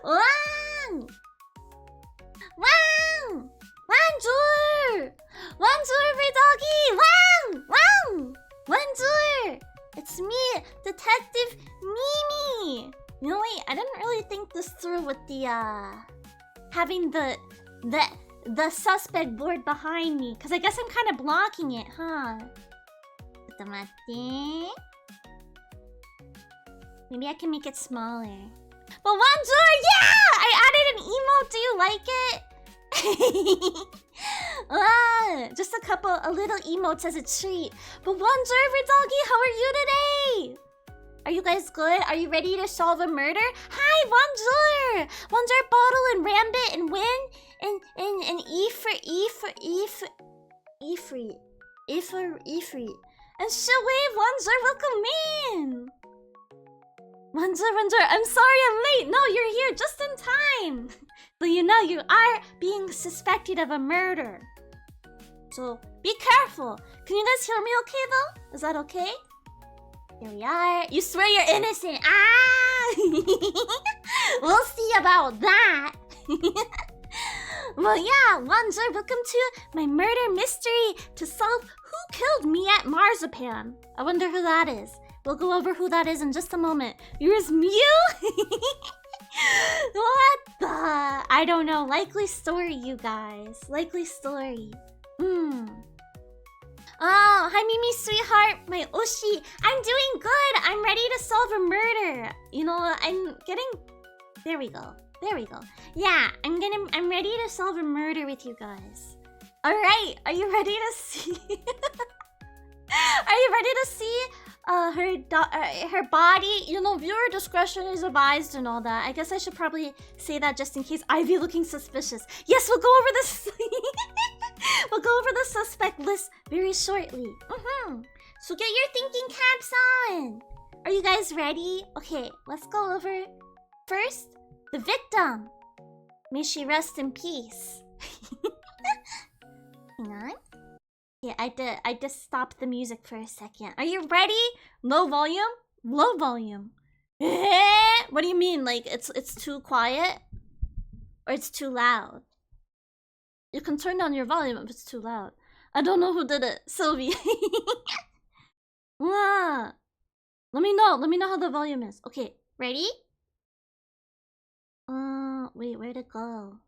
왕! 왕! 완줄! 완줄 불더기! 왕! 왕! 완줄! It's me, Detective Mimi! You know, wait, I didn't really think this through with the, having the suspect board behind me. Because I guess I'm kind of blocking it, huh? Maybe I can make it smaller. But Wanjur, yeah! I added an emote. Do you like it? Just a little emotes as a treat. But Wanjur, Doggy, how are you today? Are you guys good? Are you ready to solve a murder? Hi, Wanjur! Wanjur, Bottle, and Rambit, and Win, and Ifrit. And Shawave, Wanjur, welcome in! Wanjur, I'm sorry I'm late. No, you're here just in time. So you know you are being suspected of a murder. So be careful. Can you guys hear me okay though? Is that okay? Here we are. You swear you're innocent. Ah! We'll see about that. Well, yeah, Wanjur, welcome to my murder mystery to solve who killed Miette Marzipan. I wonder who that is. We'll go over who that is in just a moment. Yours, Mew? What the? I don't know. Likely story, you guys. Likely story. Oh, hi, Mimi, sweetheart. My Oshi. I'm doing good. I'm ready to solve a murder. You know, I'm getting... There we go. Yeah, I'm ready to solve a murder with you guys. Alright, are you ready to see? Are you ready to see her body? You know, viewer discretion is advised and all that. I guess I should probably say that just in case Ivy looking suspicious. Yes, we'll go over this. We'll go over the suspect list very shortly. So get your thinking caps on. Are you guys ready? Okay, let's go over first the victim. May she rest in peace. Hang on. Yeah, I just stopped the music for a second. Are you ready? Low volume? Low volume. What do you mean? Like it's too quiet? Or it's too loud? You can turn down your volume if it's too loud. I don't know who did it. Sylvie. Let me know how the volume is. Okay, ready? Wait, where'd it go?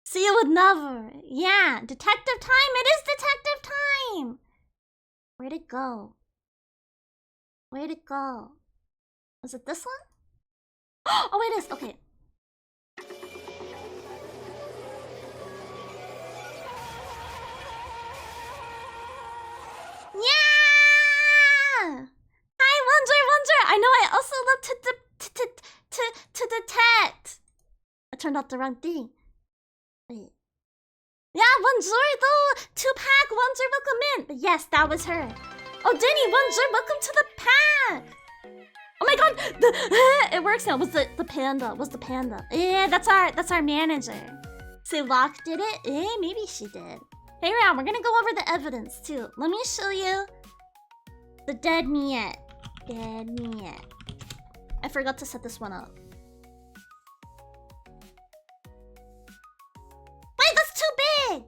See you would never. Yeah, detective time. It is detective time. Where'd it go? Where'd it go? Was it this one? Oh, it is. Okay. Yeah. Hi, Wonder. I know. I also love to detect. I turned off the wrong thing. Wait. Yeah, Wanjur though! Tupac, Wanjur, welcome in! But yes, that was her. Oh, Denny, Wanjur, welcome to the pack! Oh my god! It works now. Was the panda. Was the panda. Yeah, that's our manager. Say Locke did it? Maybe she did. Hey, Ram, we're gonna go over the evidence too. Let me show you the dead Miette. I forgot to set this one up. Wait, that's too big!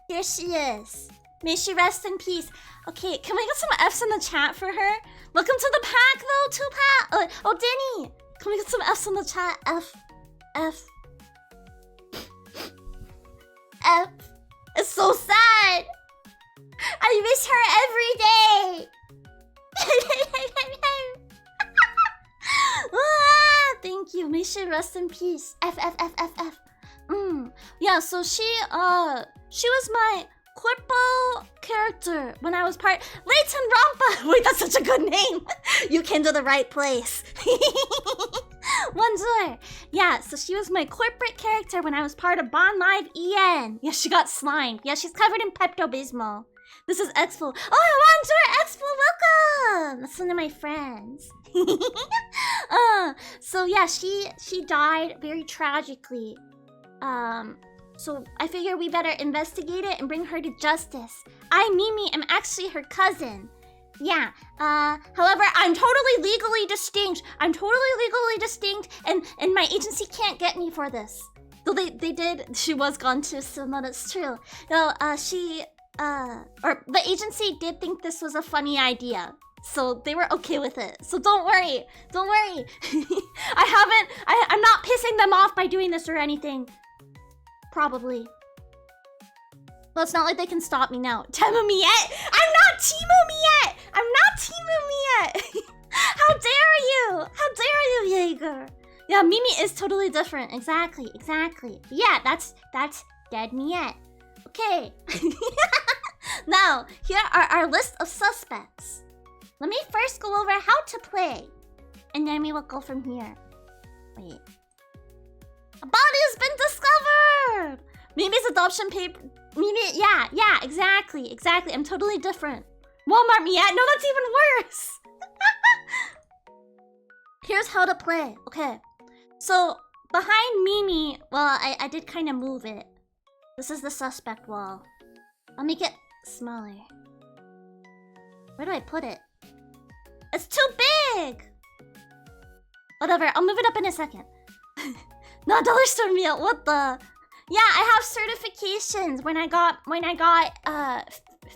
Here she is. May she rest in peace. Okay, can we get some F's in the chat for her? Welcome to the pack though, Tupac! Oh, Denny! Can we get some F's in the chat? F. It's so sad! I miss her every day! Thank you. May she rest in peace. F. Yeah, so she was my corpo character when I was part Leighton Rampa. Wait, that's such a good name. You came to the right place. Wanjur. Yeah, so she was my corporate character when I was part of Bond Live EN. Yeah, she got slimed. Yeah, she's covered in Pepto-Bismol. This is Expo. Oh, Wanjur, Expo, welcome! That's one of my friends. So yeah, she died very tragically. So I figure we better investigate it and bring her to justice. I, Mimi, am actually her cousin. Yeah. However, I'm totally legally distinct. And my agency can't get me for this. Though they did. She was gone too, so no, that's true. No, or the agency did think this was a funny idea. So they were okay with it. So don't worry. I'm not pissing them off by doing this or anything. Probably. Well, it's not like they can stop me now. Temu Miette? I'm not Temu Miette! How dare you, Jaeger? Yeah, Mimi is totally different. Exactly. Yeah, that's dead Miette. Okay. Now, here are our list of suspects. Let me first go over how to play. And then we will go from here. Wait. A body has been discovered! Mimi's adoption paper... Mimi, yeah, exactly. I'm totally different. Walmart Miette? No, that's even worse! Here's how to play. Okay. So, behind Mimi... Well, I did kind of move it. This is the suspect wall. I'll make it smaller. Where do I put it? It's too big! Whatever, I'll move it up in a second. No, dollar store meal, what the? Yeah, I have certifications when I got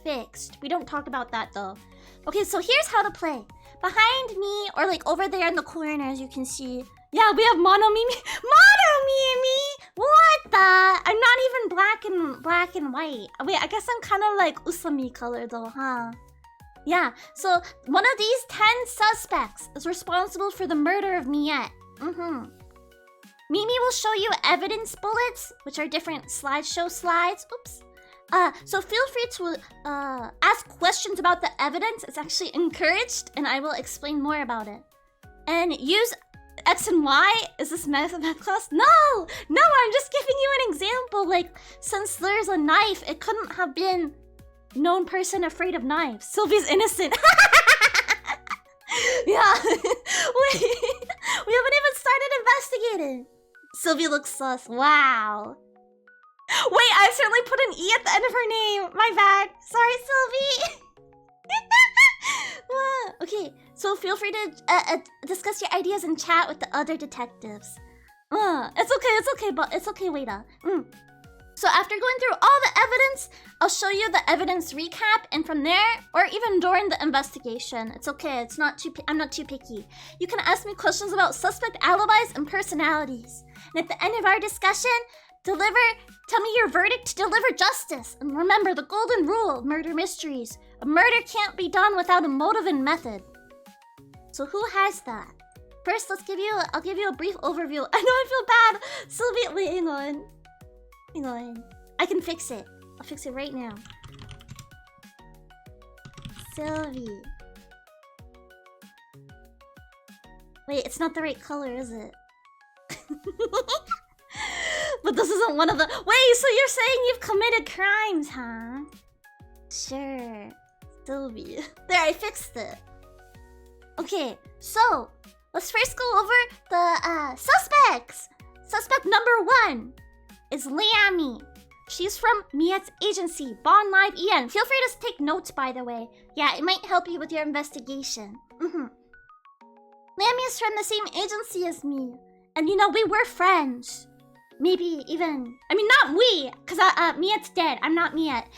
fixed. We don't talk about that though. Okay, so here's how to play. Behind me, or like over there in the corner, as you can see. Yeah, we have Mono Mimi. Mono Mimi! What the? I'm not even black and white. Wait, I guess I'm kind of like Usami color though, huh? Yeah, so one of these 10 suspects is responsible for the murder of Miette. Mimi will show you evidence bullets, which are different slideshow slides. Oops. So feel free to ask questions about the evidence. It's actually encouraged, and I will explain more about it. And use X and Y. Is this math class? No, I'm just giving you an example. Like, since there's a knife, it couldn't have been known person afraid of knives. Sylvie's innocent. Yeah. Wait, we haven't even started investigating. Sylvie looks sus. Wow. Wait, I accidentally put an E at the end of her name. My bad. Sorry, Sylvie. Okay, so feel free to discuss your ideas in chat with the other detectives. It's okay, but it's okay, Wada. So after going through all the evidence, I'll show you the evidence recap, and from there, or even during the investigation, it's okay. I'm not too picky. You can ask me questions about suspect alibis and personalities. And at the end of our discussion, tell me your verdict to deliver justice. And remember the golden rule of murder mysteries. A murder can't be done without a motive and method. So who has that? First, I'll give you a brief overview. I know I feel bad. Sylvie, wait, hang on. I can fix it. I'll fix it right now. Sylvie. Wait, it's not the right color, is it? But this isn't one of the... Wait, so you're saying you've committed crimes, huh? Sure. Sylvie. There, I fixed it. Okay, so let's first go over the suspects. Suspect number 1 is Liami. She's from Miette's agency, Bond Live EN. Feel free to take notes, by the way. Yeah, it might help you with your investigation. Liami is from the same agency as me. And you know, we were friends. Maybe even... I mean, not we, because Miette's dead. I'm not Miette.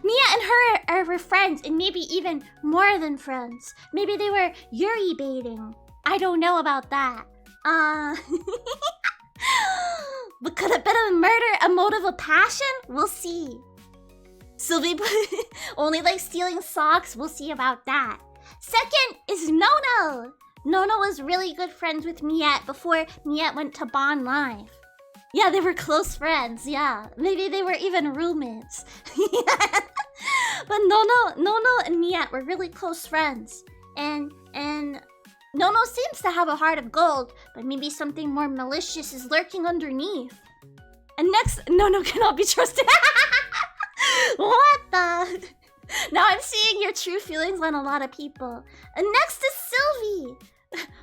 Miette and her were friends, and maybe even more than friends. Maybe they were Yuri baiting. I don't know about that. But could it be a murder, a motive of passion? We'll see. Sylvie only likes stealing socks. We'll see about that. Second is Nono. Nono was really good friends with Miette before Miette went to Bond Live. Yeah, they were close friends, yeah. Maybe they were even roommates. But Nono and Miette were really close friends. And Nono seems to have a heart of gold, but maybe something more malicious is lurking underneath. And next, Nono cannot be trusted. What the? Now I'm seeing your true feelings on a lot of people. And next is Sylvie,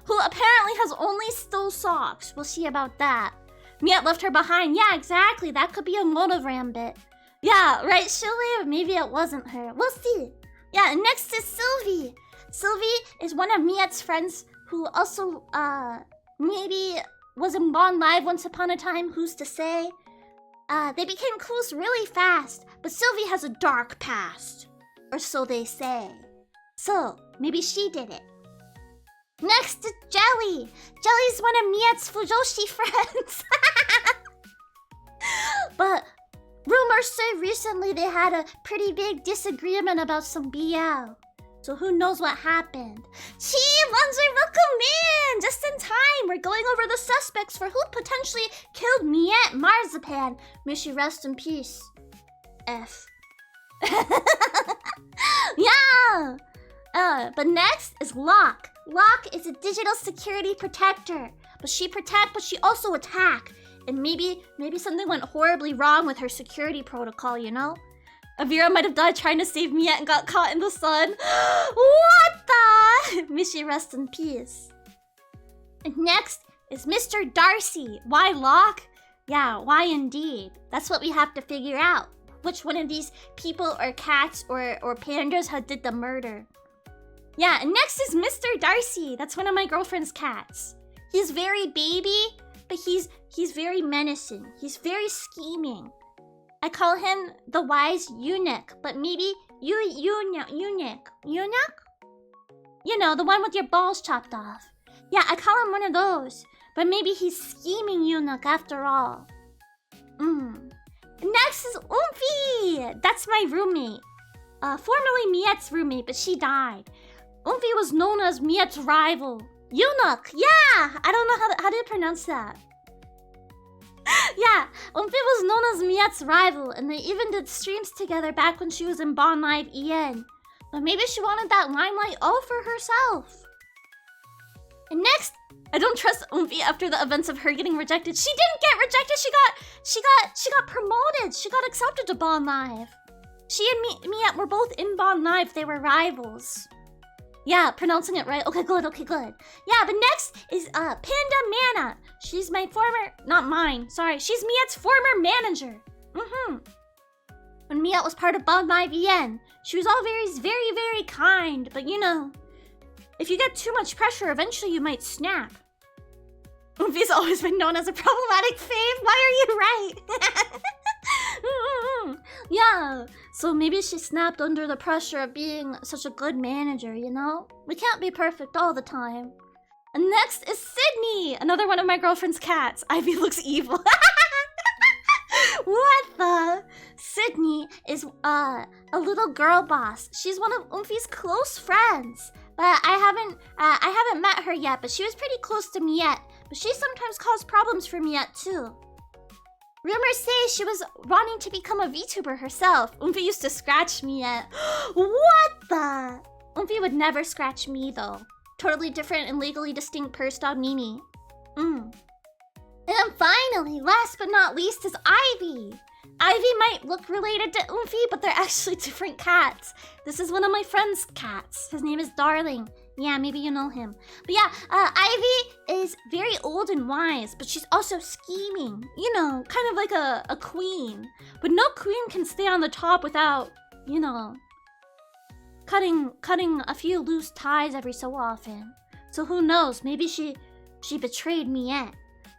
who apparently has only stole socks. We'll see about that. Miette left her behind. Yeah, exactly. That could be a motive rambit. Yeah, right, Shirley? Or maybe it wasn't her. We'll see. Yeah, and next is Sylvie. Sylvie is one of Miette's friends who also, maybe was in Bond Live once upon a time, who's to say? They became close really fast, but Sylvie has a dark past. Or so they say. So, maybe she did it. Next is Jelly. Jelly's one of Miette's Fujoshi friends. But rumors say recently they had a pretty big disagreement about some BL. So who knows what happened. Gee, Lunzer, welcome in! Just in time, we're going over the suspects for who potentially killed Miette Marzipan. May she rest in peace. F. Yeah! But next is Locke. Locke is a digital security protector. But she protect, but she also attack. And maybe something went horribly wrong with her security protocol, you know? Avira might have died trying to save Miette and got caught in the sun. What the? May she rest in peace. And next is Mr. Darcy. Why Locke? Yeah, why indeed? That's what we have to figure out. Which one of these people or cats or pandas had did the murder? Yeah, and next is Mr. Darcy. That's one of my girlfriend's cats. He's very baby, but he's very menacing. He's very scheming. I call him the wise eunuch, but maybe eunuch? You know, the one with your balls chopped off. Yeah, I call him one of those, but maybe he's scheming eunuch after all. Next is Umfi. That's my roommate. Formerly Miette's roommate, but she died. Umfi was known as Miette's rival. Eunuch, yeah! I don't know how to pronounce that. Yeah, Umfi was known as Miette's rival, and they even did streams together back when she was in Bond Live EN. But maybe she wanted that limelight all for herself. And next, I don't trust Umfi after the events of her getting rejected. She didn't get rejected. She got promoted. She got accepted to Bond Live. She and Miette were both in Bond Live. They were rivals. Yeah, pronouncing it right. Okay, good. Yeah, but next is Panda Mana. She's my not mine. Sorry, she's Miette's former manager. When Miette was part of Bond Live EN, she was always very, very kind. But you know, if you get too much pressure, eventually you might snap. Umfi's always been known as a problematic fave. Why are you right? Yeah, so maybe she snapped under the pressure of being such a good manager, you know? We can't be perfect all the time. And next is Sydney, another one of my girlfriend's cats. Ivy looks evil. What the? Sydney is a little girl boss. She's one of Umfi's close friends. But I haven't met her yet, but she was pretty close to Miette. But she sometimes caused problems for Miette too. Rumors say she was wanting to become a VTuber herself. Umfi used to scratch Miette. What the? Umfi would never scratch me though. Totally different and legally distinct purse dog Mimi. And then finally, last but not least, is Ivy. Ivy might look related to Umfi, but they're actually different cats. This is one of my friend's cats. His name is Darling. Yeah, maybe you know him. But yeah, Ivy is very old and wise, but she's also scheming. You know, kind of like a queen. But no queen can stay on the top without, you know, cutting a few loose ties every so often. So who knows? Maybe she betrayed Miette.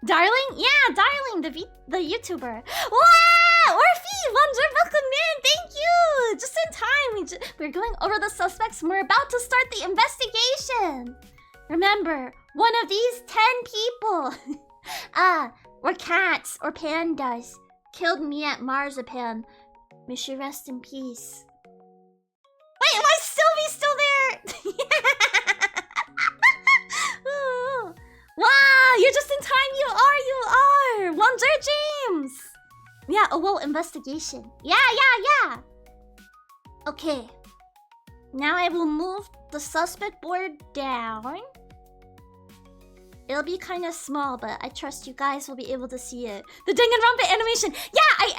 Darling? Yeah, Darling, the YouTuber. Wow! Orphe! Wonder, welcome in! Thank you! Just in time. We're going over the suspects and we're about to start the investigation. Remember, one of these 10 people, or cats, or pandas, killed Miette Marzipan. May she rest in peace. Wait, am I still there? Wow, you're just in time. You are. Wonder James. Yeah, well, investigation. Yeah. Okay. Now I will move the suspect board down. It'll be kind of small, but I trust you guys will be able to see it. The Danganronpa animation. Yeah, I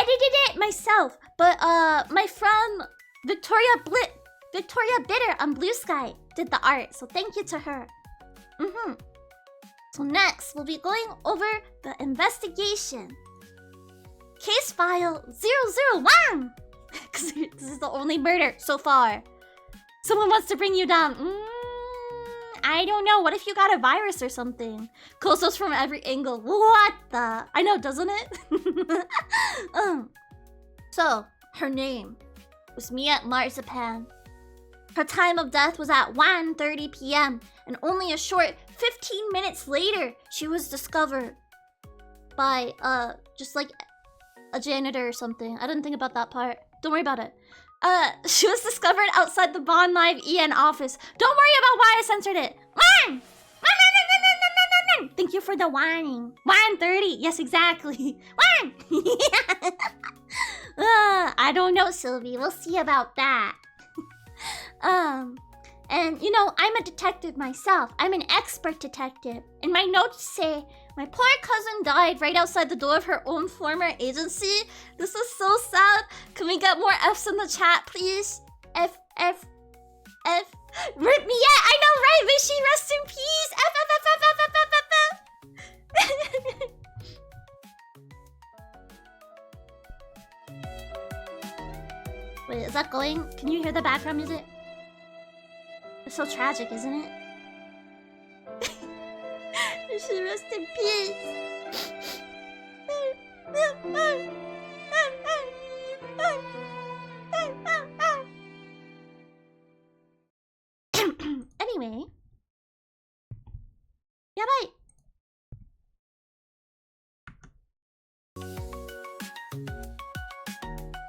edited it myself. But my friend Victoria Bitter on Blue Sky did the art, so thank you to her. So next, we'll be going over the investigation. Case file 001! Because this is the only murder so far. Someone wants to bring you down. I don't know. What if you got a virus or something? Close-ups from every angle. What the? I know, doesn't it? So, her name was Miette Marzipan. Her time of death was at 1:30 p.m. and only a short 15 minutes later, she was discovered by, just like a janitor or something. I didn't think about that part. Don't worry about it. She was discovered outside the Bond Live EN office. Don't worry about why I censored it. Thank you for the whining. 1:30. Yes, exactly. I don't know, Sylvie. We'll see about that. And you know, I'm a detective myself. I'm an expert detective. And my notes say, my poor cousin died right outside the door of her own former agency. This is so sad. Can we get more Fs in the chat, please? F. Rip me yet? I know, right? May she rest in peace. F. Wait, is that going? Can you hear the background music? It's so tragic, isn't it? You should rest in peace. Anyway. Yeah, bye.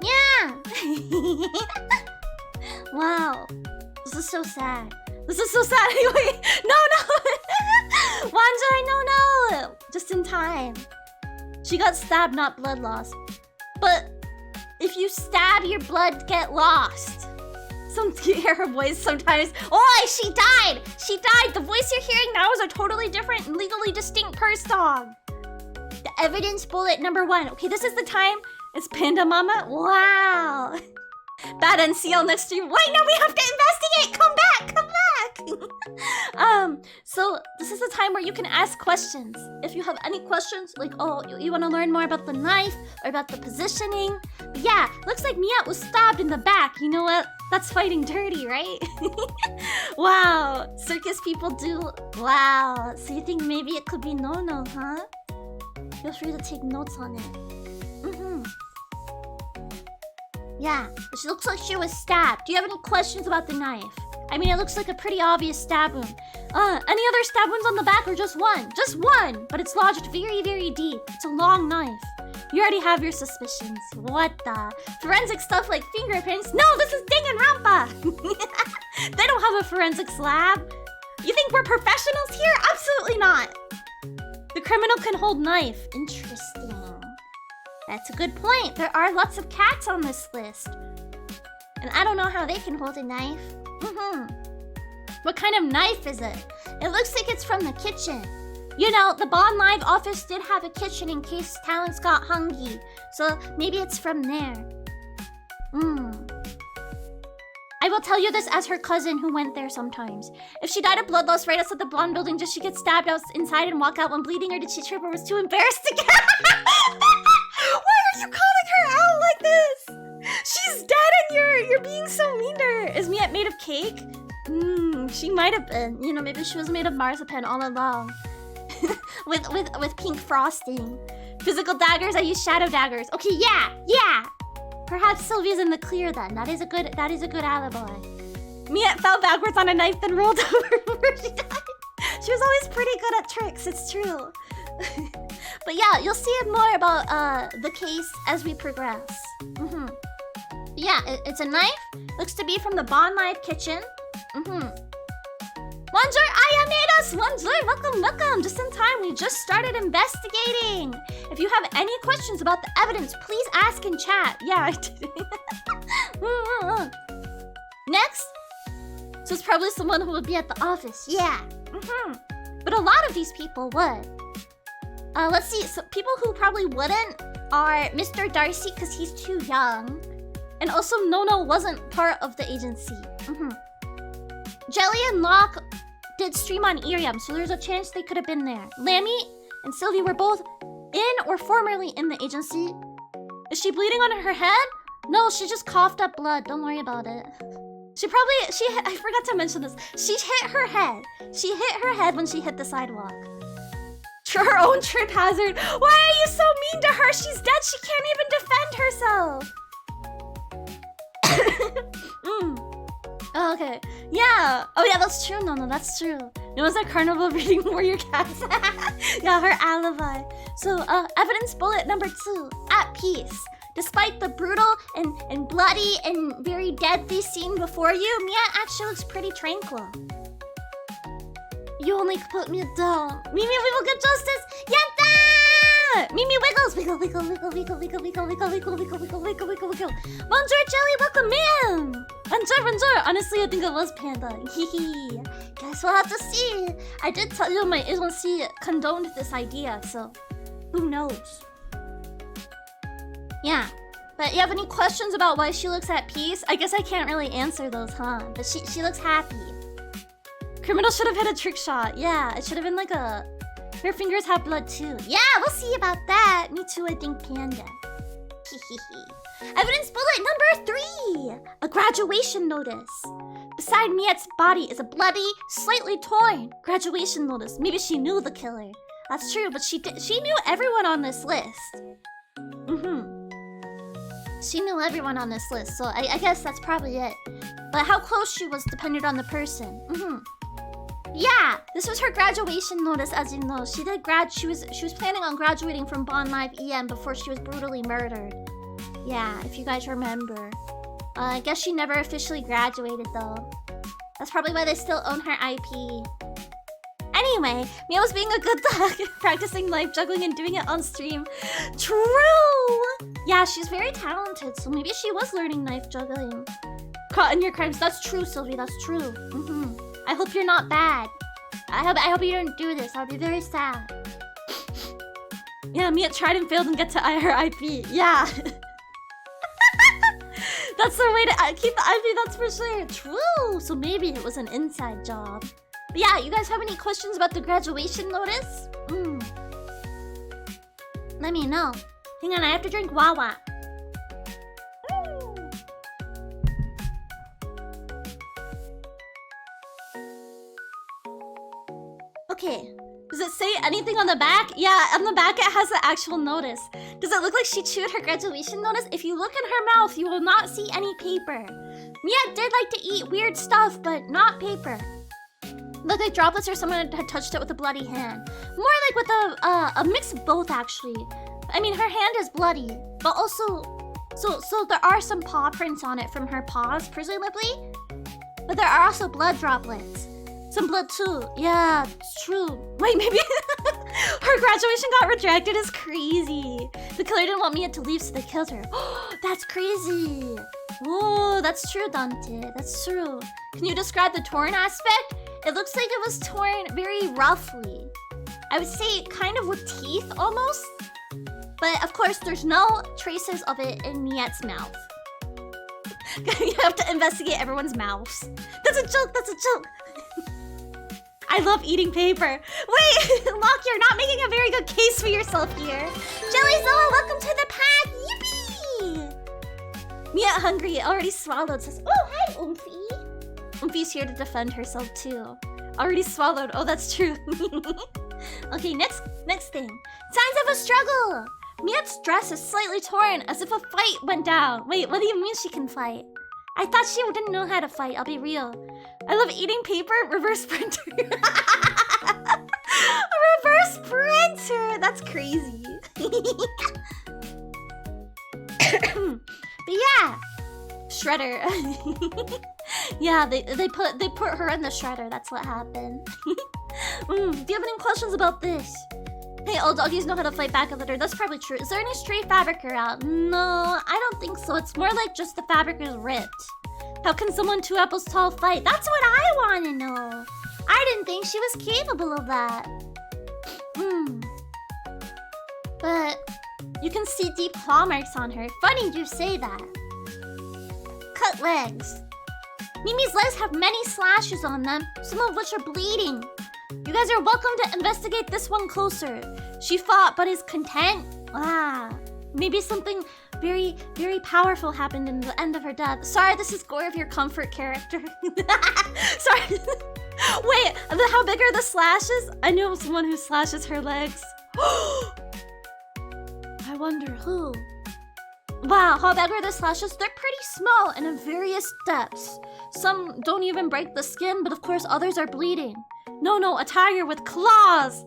Yeah. Wow. This is so sad. This is so sad anyway. No. Wanjai, no. Just in time. She got stabbed, not blood loss. But if you stab, your blood get lost. You hear her voice sometimes. Oh, she died. She died. The voice you're hearing now is a totally different and legally distinct purse dog. The evidence bullet number 1. Okay, this is the time. It's Panda Mama. Wow. Bad NCL next to you. Wait, no, we have to investigate. Come back. So this is the time where you can ask questions. If you have any questions, like, oh, you want to learn more about the knife or about the positioning. But yeah, looks like Miette was stabbed in the back. You know what? That's fighting dirty, right? Wow, circus people do. Wow, so you think maybe it could be no, huh? Feel free to take notes on it. Yeah, it looks like she was stabbed. Do you have any questions about the knife? I mean, it looks like a pretty obvious stab wound. Any other stab wounds on the back or just one? Just one, but it's lodged very, very deep. It's a long knife. You already have your suspicions. What the? Forensic stuff like fingerprints? No, this is Ding and Rampa. They don't have a forensics lab. You think we're professionals here? Absolutely not. The criminal can hold knife. Interesting. That's a good point. There are lots of cats on this list. And I don't know how they can hold a knife. What kind of knife is it? It looks like it's from the kitchen. You know, the Bond Live office did have a kitchen in case talents got hungry. So maybe it's from there. I will tell you this as her cousin who went there sometimes. If she died of blood loss right outside the blonde building, did she get stabbed out inside and walk out when bleeding, or did she trip or was too embarrassed to get Why are you calling her out like this? She's dead and you're being so mean to her. Is Miette made of cake? She might have been. You know, maybe she was made of marzipan all along. with pink frosting. Physical daggers, I use shadow daggers. Okay, yeah. Perhaps Sylvia's in the clear then. That is a good alibi. Miette fell backwards on a knife, then rolled over before she died. She was always pretty good at tricks, it's true. But yeah, you'll see more about the case as we progress. Yeah, it's a knife. Looks to be from the Bond Live kitchen. Bonjour, Ayamedas! Bonjour, welcome! Just in time, we just started investigating! If you have any questions about the evidence, please ask in chat. Yeah, I did. Next! So it's probably someone who would be at the office. Yeah. But a lot of these people would. Let's see, so people who probably wouldn't are Mr. Darcy, because he's too young. And also, Nono wasn't part of the agency. Jelly and Locke did stream on Irium, so there's a chance they could have been there. Lammy and Sylvie were both in or formerly in the agency. Is she bleeding on her head? No, she just coughed up blood. Don't worry about it. I forgot to mention this. She hit her head. She hit her head when she hit the sidewalk. Her own trip hazard. Why are you so mean to her? She's dead. She can't even defend herself. Oh, okay. Yeah. Oh, yeah, that's true. No, that's true. It was at Carnival reading Warrior Cats. Yeah, her alibi. So, evidence bullet number 2. At peace. Despite the brutal and bloody and very deadly scene before you, Miette actually looks pretty tranquil. You only put me down. Mimi, we will get justice. Yatta! Mimi wiggles. Wiggle, wiggle, wiggle, wiggle, wiggle, wiggle, wiggle, wiggle, wiggle, wiggle, wiggle, wiggle, wiggle. Bonjour, Jelly. Welcome in. Bonjour. Honestly, I think it was Panda. Hehe. Guess we'll have to see. I did tell you my agency condoned this idea, so who knows? Yeah. But you have any questions about why she looks at peace? I guess I can't really answer those, huh? But she looks happy. Criminal should have hit a trick shot. Yeah, it should have been like a... Her fingers have blood too. Yeah, we'll see about that. Me too, I think, Panda. Evidence bullet number 3. A graduation notice. Beside Miette's body is a bloody, slightly torn graduation notice. Maybe she knew the killer. That's true, but she knew everyone on this list. She knew everyone on this list, so I guess that's probably it. But how close she was depended on the person. Yeah, this was her graduation notice, as you know. She was planning on graduating from Bond Live EM before she was brutally murdered. Yeah, if you guys remember. I guess she never officially graduated though. That's probably why they still own her IP. Anyway, Mia was being a good dog, practicing knife juggling and doing it on stream. True! Yeah, she's very talented, so maybe she was learning knife juggling. Caught in your crimes. That's true, Sylvie, that's true. I hope you're not bad. I hope you don't do this. I'll be very sad. Yeah, Mia tried and failed and get to her IP. Yeah. That's the way to keep the IP, that's for sure. True. So maybe it was an inside job. But yeah, you guys have any questions about the graduation notice? Let me know. Hang on, I have to drink Wawa. Okay, does it say anything on the back? Yeah, on the back it has the actual notice. Does it look like she chewed her graduation notice? If you look in her mouth, you will not see any paper. Miette did like to eat weird stuff, but not paper. Looked like droplets or someone had touched it with a bloody hand. More like with a mix of both, actually. I mean, her hand is bloody, but also... So there are some paw prints on it from her paws, presumably? But there are also blood droplets. Some blood too. Yeah, it's true. Wait, maybe her graduation got rejected is crazy. The killer didn't want Miette to leave, so they killed her. That's crazy. Oh, that's true, Dante. That's true. Can you describe the torn aspect? It looks like it was torn very roughly. I would say kind of with teeth almost. But of course, there's no traces of it in Miette's mouth. You have to investigate everyone's mouths. That's a joke, that's a joke. I love eating paper. Wait, Locke, you're not making a very good case for yourself here. Jellyzoa, welcome to the pack. Yippee! Miette hungry, already swallowed. Says, oh, hi, Oomphy. Oomphy's here to defend herself too. Already swallowed. Oh, that's true. Okay, next thing. Signs of a struggle. Miette's dress is slightly torn, as if a fight went down. Wait, what do you mean she can fight? I thought she didn't know how to fight, I'll be real. I love eating paper, reverse printer. A reverse printer! That's crazy. But yeah, shredder. Yeah, they put her in the shredder, that's what happened. Do you have any questions about this? Hey, all doggies know how to fight back a litter. That's probably true. Is there any stray fabric around? No, I don't think so. It's more like just the fabric is ripped. How can someone 2 apples tall fight? That's what I want to know. I didn't think she was capable of that. But you can see deep claw marks on her. Funny you say that. Cut legs. Mimi's legs have many slashes on them, some of which are bleeding. You guys are welcome to investigate this one closer. She fought but is content. Maybe something very, very powerful happened in the end of her death. Sorry, this is gore of your comfort character. Sorry. Wait, how big are the slashes? I know someone who slashes her legs. I wonder who. Wow, how big are the slashes? They're pretty small and in various depths. Some don't even break the skin, but of course others are bleeding. No, a tiger with claws.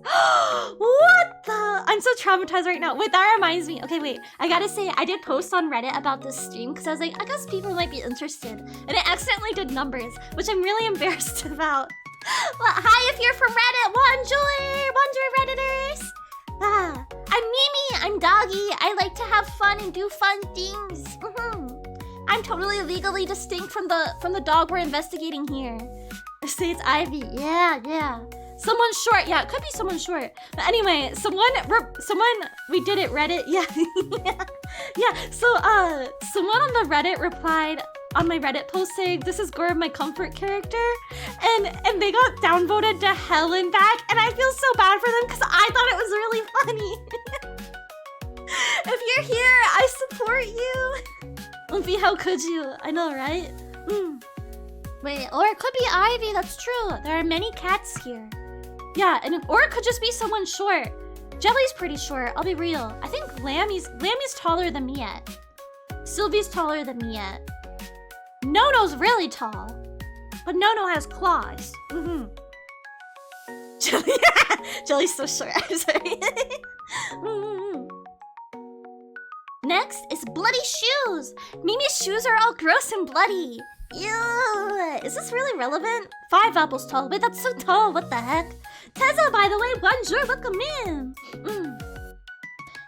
What the? I'm so traumatized right now. Wait, that reminds me. Okay, wait. I gotta say, I did post on Reddit about this stream because I was like, I guess people might be interested. And it accidentally did numbers, which I'm really embarrassed about. Well, hi, if you're from Reddit. Bonjour, Redditors. I'm Mimi. I'm Doggy. I like to have fun and do fun things. I'm totally legally distinct from the dog we're investigating here. Say it's Ivy. Yeah. Someone short. Yeah, it could be someone short. But anyway, someone we did it, Reddit. Yeah. So someone on the Reddit replied on my Reddit post saying this is gore of my comfort character, and they got downvoted to hell and back, and I feel so bad for them because I thought it was really funny. If you're here, I support you. Lumpy, how could you? I know, right? Wait, or it could be Ivy, that's true. There are many cats here. Yeah, or it could just be someone short. Jelly's pretty short, I'll be real. I think Lammy's taller than Miette. Sylvie's taller than Miette. Nono's really tall. But Nono has claws. Jelly's so short, I'm sorry. Next is bloody shoes. Mimi's shoes are all gross and bloody. Ew, is this really relevant? 5 apples tall. Wait, that's so tall. What the heck? Tezza, by the way, bonjour, welcome in.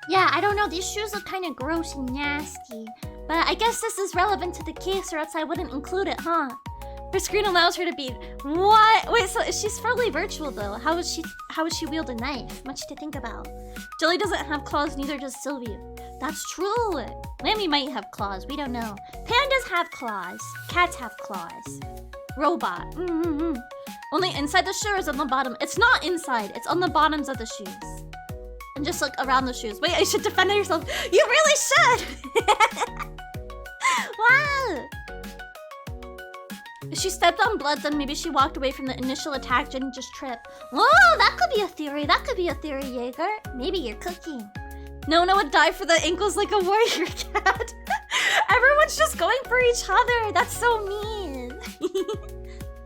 Yeah, I don't know. These shoes look kind of gross and nasty. But I guess this is relevant to the case, or else I wouldn't include it, huh? Her screen allows her to be... What? Wait, so she's fully virtual, though. How would she wield a knife? Much to think about. Jelly doesn't have claws, neither does Sylvie. That's true. Lammy might have claws. We don't know. Pandas have claws. Cats have claws. Robot. Only inside the shoe is on the bottom. It's not inside. It's on the bottoms of the shoes. And just like around the shoes. Wait, I should defend yourself. You really should. Wow. If she stepped on blood, then maybe she walked away from the initial attack, didn't just trip. Whoa, that could be a theory. That could be a theory, Jaeger. Maybe you're cooking. No one would die for the ankles like a warrior cat. Everyone's just going for each other. That's so mean.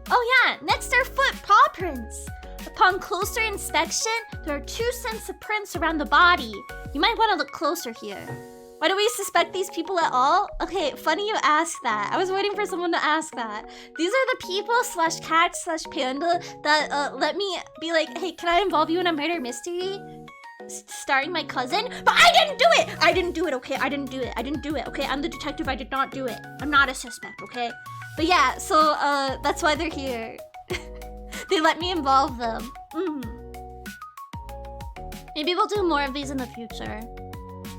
Oh yeah, next are foot paw prints. Upon closer inspection, there are 2 sets of prints around the body. You might want to look closer here. Why do we suspect these people at all? Okay, funny you ask that. I was waiting for someone to ask that. These are the people / cat / panda that let me be like, hey, can I involve you in a murder mystery? Starring my cousin, but I didn't do it. I didn't do it. Okay, I didn't do it. Okay, I'm the detective. I did not do it. I'm not a suspect. Okay, but yeah. So that's why they're here. They let me involve them. Maybe we'll do more of these in the future.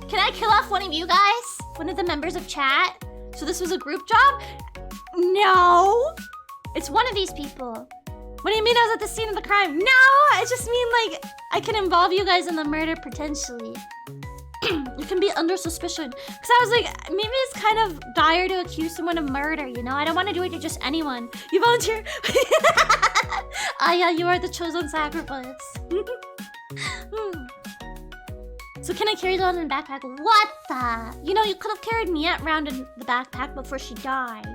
Can I kill off one of you guys? One of the members of chat? So this was a group job? No, it's one of these people. What do you mean I was at the scene of the crime? No, I just mean like I can involve you guys in the murder potentially. You can be under suspicion. Because I was like, maybe it's kind of dire to accuse someone of murder, you know? I don't want to do it to just anyone. You volunteer? Ah, yeah, you are the chosen sacrifice. So can I carry it on in the backpack? What the? You know, you could have carried Miette around in the backpack before she died.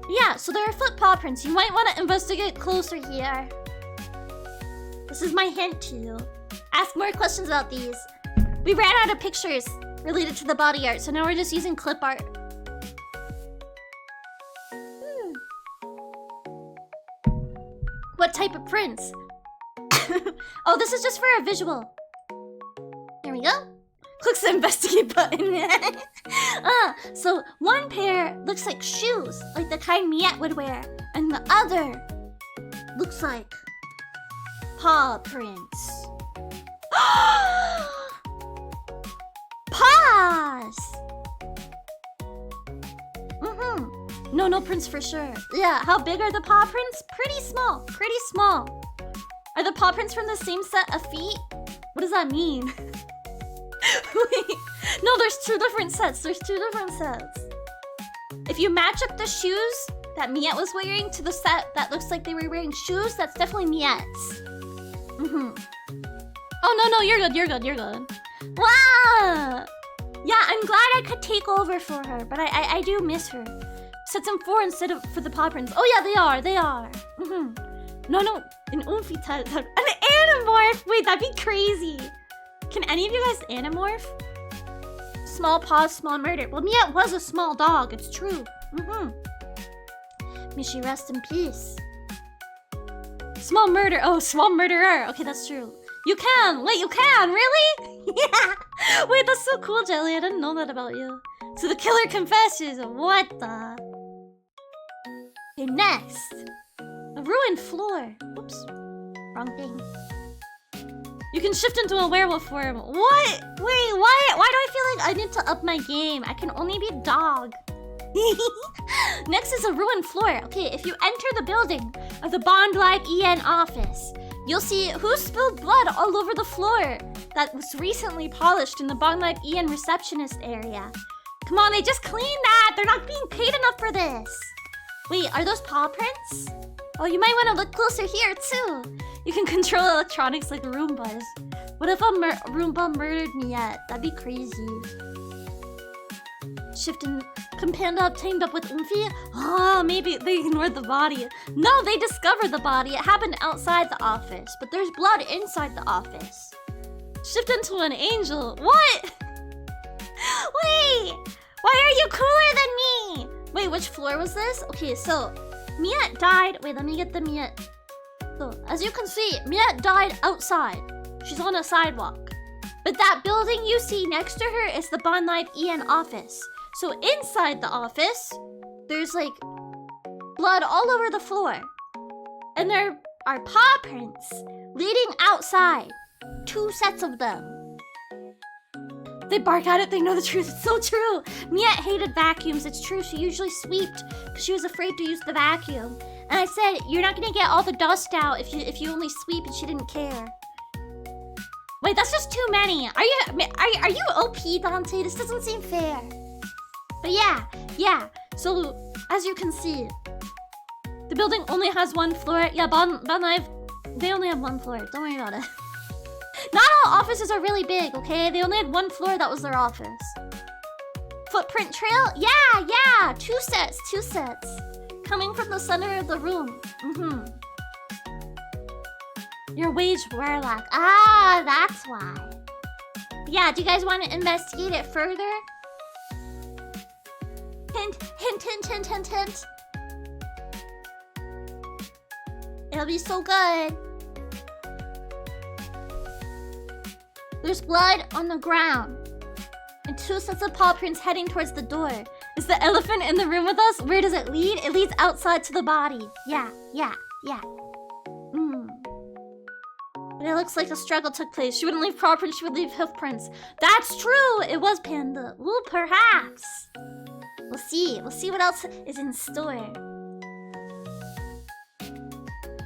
Yeah, so there are foot paw prints. You might want to investigate closer here. This is my hint to you. Ask more questions about these. We ran out of pictures related to the body art, so now we're just using clip art. What type of prints? Oh, this is just for a visual. There we go. Clicks the investigate button. So one pair looks like shoes, like the kind Miette would wear, and the other looks like paw prints. Paws! No prints for sure. Yeah, how big are the paw prints? Pretty small. Are the paw prints from the same set of feet? What does that mean? Wait, No, there's two different sets. There's two different sets. If you match up the shoes that Miette was wearing to the set that looks like they were wearing shoes, that's definitely Miette's. Oh, no, you're good, you're good, you're good. Wow! Yeah, I'm glad I could take over for her, but I do miss her. Set them 4 instead of for the paw prints. Oh yeah, they are. No, an Oomphy type. An Animorph! Wait, that'd be crazy. Can any of you guys Animorph? Small paws, small murder. Well, Miette was a small dog, it's true. May she rest in peace. Small murder. Oh, small murderer. Okay, that's true. You can! Wait, you can? Really? Yeah! Wait, that's so cool, Jelly. I didn't know that about you. So the killer confesses. What the? Okay, next. A ruined floor. Oops. Wrong thing. You can shift into a werewolf form. What? Wait, what? Why do I feel like I need to up my game? I can only be dog. Next is a ruined floor. Okay, if you enter the building of the Bond Live EN office, you'll see who spilled blood all over the floor that was recently polished in the Bond Live EN receptionist area. Come on, they just cleaned that. They're not being paid enough for this. Wait, are those paw prints? Oh, you might want to look closer here too. You can control electronics like Roombas. What if a Roomba murdered Miette? That'd be crazy. Shift and Companda teamed up with Oomphy? Oh, maybe they ignored the body. No, they discovered the body. It happened outside the office, but there's blood inside the office. Shift into an angel. What? Wait! Why are you cooler than me? Wait, which floor was this? Okay, so Miette died. Wait, let me get the Miette. So, as you can see, Miette died outside. She's on a sidewalk. But that building you see next to her is the Bond Live EN office. So inside the office, there's like blood all over the floor. And there are paw prints leading outside. 2 sets of them. They bark at it, they know the truth. It's so true. Miette hated vacuums. It's true. She usually sweeped because she was afraid to use the vacuum. And I said, you're not gonna get all the dust out if you only sweep, and she didn't care. Wait, that's just too many. Are you OP, Dante? This doesn't seem fair. But yeah. So as you can see, the building only has 1 floor. Yeah, Bond Live, they only have 1 floor. Don't worry about it. Not all offices are really big, okay? They only had 1 floor that was their office. Footprint trail? Yeah. 2 sets. Coming from the center of the room. Your wage warlock. Ah, that's why. Yeah, do you guys want to investigate it further? Hint. It'll be so good. There's blood on the ground. And 2 sets of paw prints heading towards the door. Is the elephant in the room with us? Where does it lead? It leads outside to the body. Yeah. But it looks like a struggle took place. She wouldn't leave paw prints, she would leave hoof prints. That's true! It was Panda. Ooh, perhaps. We'll see. We'll see what else is in store.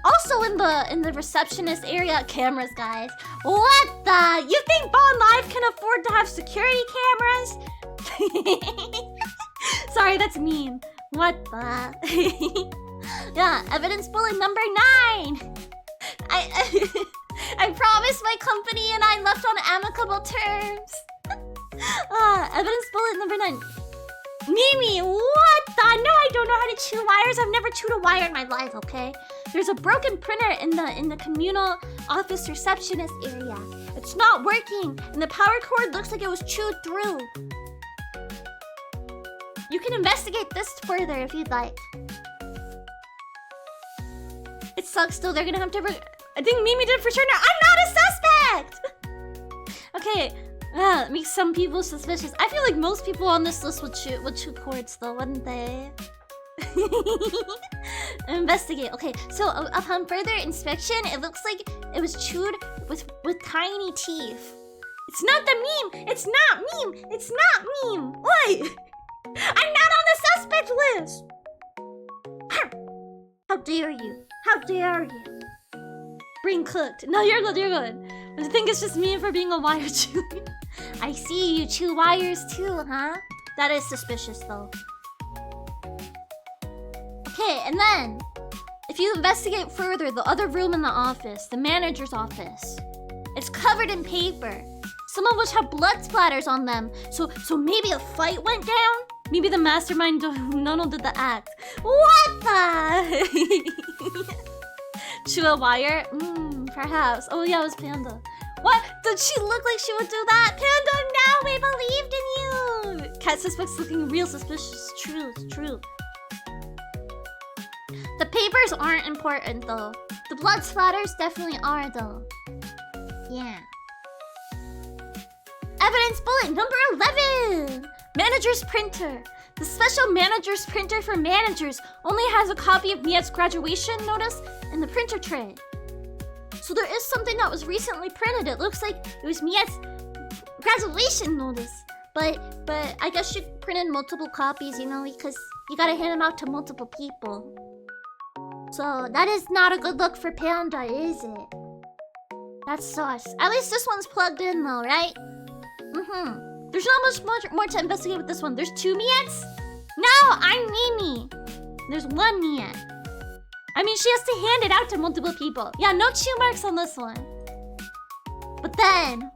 Also in the receptionist area, cameras, guys. What the? You think Bond Live can afford to have security cameras? Sorry, that's mean. What the? Yeah, evidence bullet number 9. I promised my company and I left on amicable terms. Evidence bullet number 9. Mimi, what the? No, I don't know how to chew wires. I've never chewed a wire in my life, okay? There's a broken printer in the communal office receptionist area. It's not working, and the power cord looks like it was chewed through. You can investigate this further if you'd like. It sucks though, they're gonna have to... I think Mimi did for sure. No, I'm not a suspect! Okay, it makes some people suspicious. I feel like most people on this list would chew cords though, wouldn't they? Investigate. Okay, so upon further inspection, it looks like it was chewed with tiny teeth. It's not the meme! It's not meme! It's not meme! What? I'm not on the suspect list! How dare you? How dare you? Brain cooked. No, you're good, you're good. I think it's just me for being a wire chewer. I see you chew wires too, huh? That is suspicious though. Okay, and then if you investigate further, the other room in the office, the manager's office, it's covered in paper, some of which have blood splatters on them. So maybe a fight went down? Maybe the mastermind Nono did the act. What the? Chew a wire? Perhaps. Oh yeah, it was Panda. What? Did she look like she would do that? Panda, now we believed in you! Cat suspect's looking real suspicious. True, true. The papers aren't important though. The blood splatters definitely are though. Yeah. Evidence bullet number 11! Manager's printer. The special manager's printer for managers only has a copy of Miette's graduation notice in the printer tray. So there is something that was recently printed. It looks like it was Miette's graduation notice. But I guess she printed multiple copies, you know, because you gotta hand them out to multiple people. So that is not a good look for Panda, is it? That's sus. At least this one's plugged in though, right? There's not much more to investigate with this one. There's 2 Miettes? No, I'm Mimi. There's 1 Miette. I mean, she has to hand it out to multiple people. Yeah, no chew marks on this one. But then...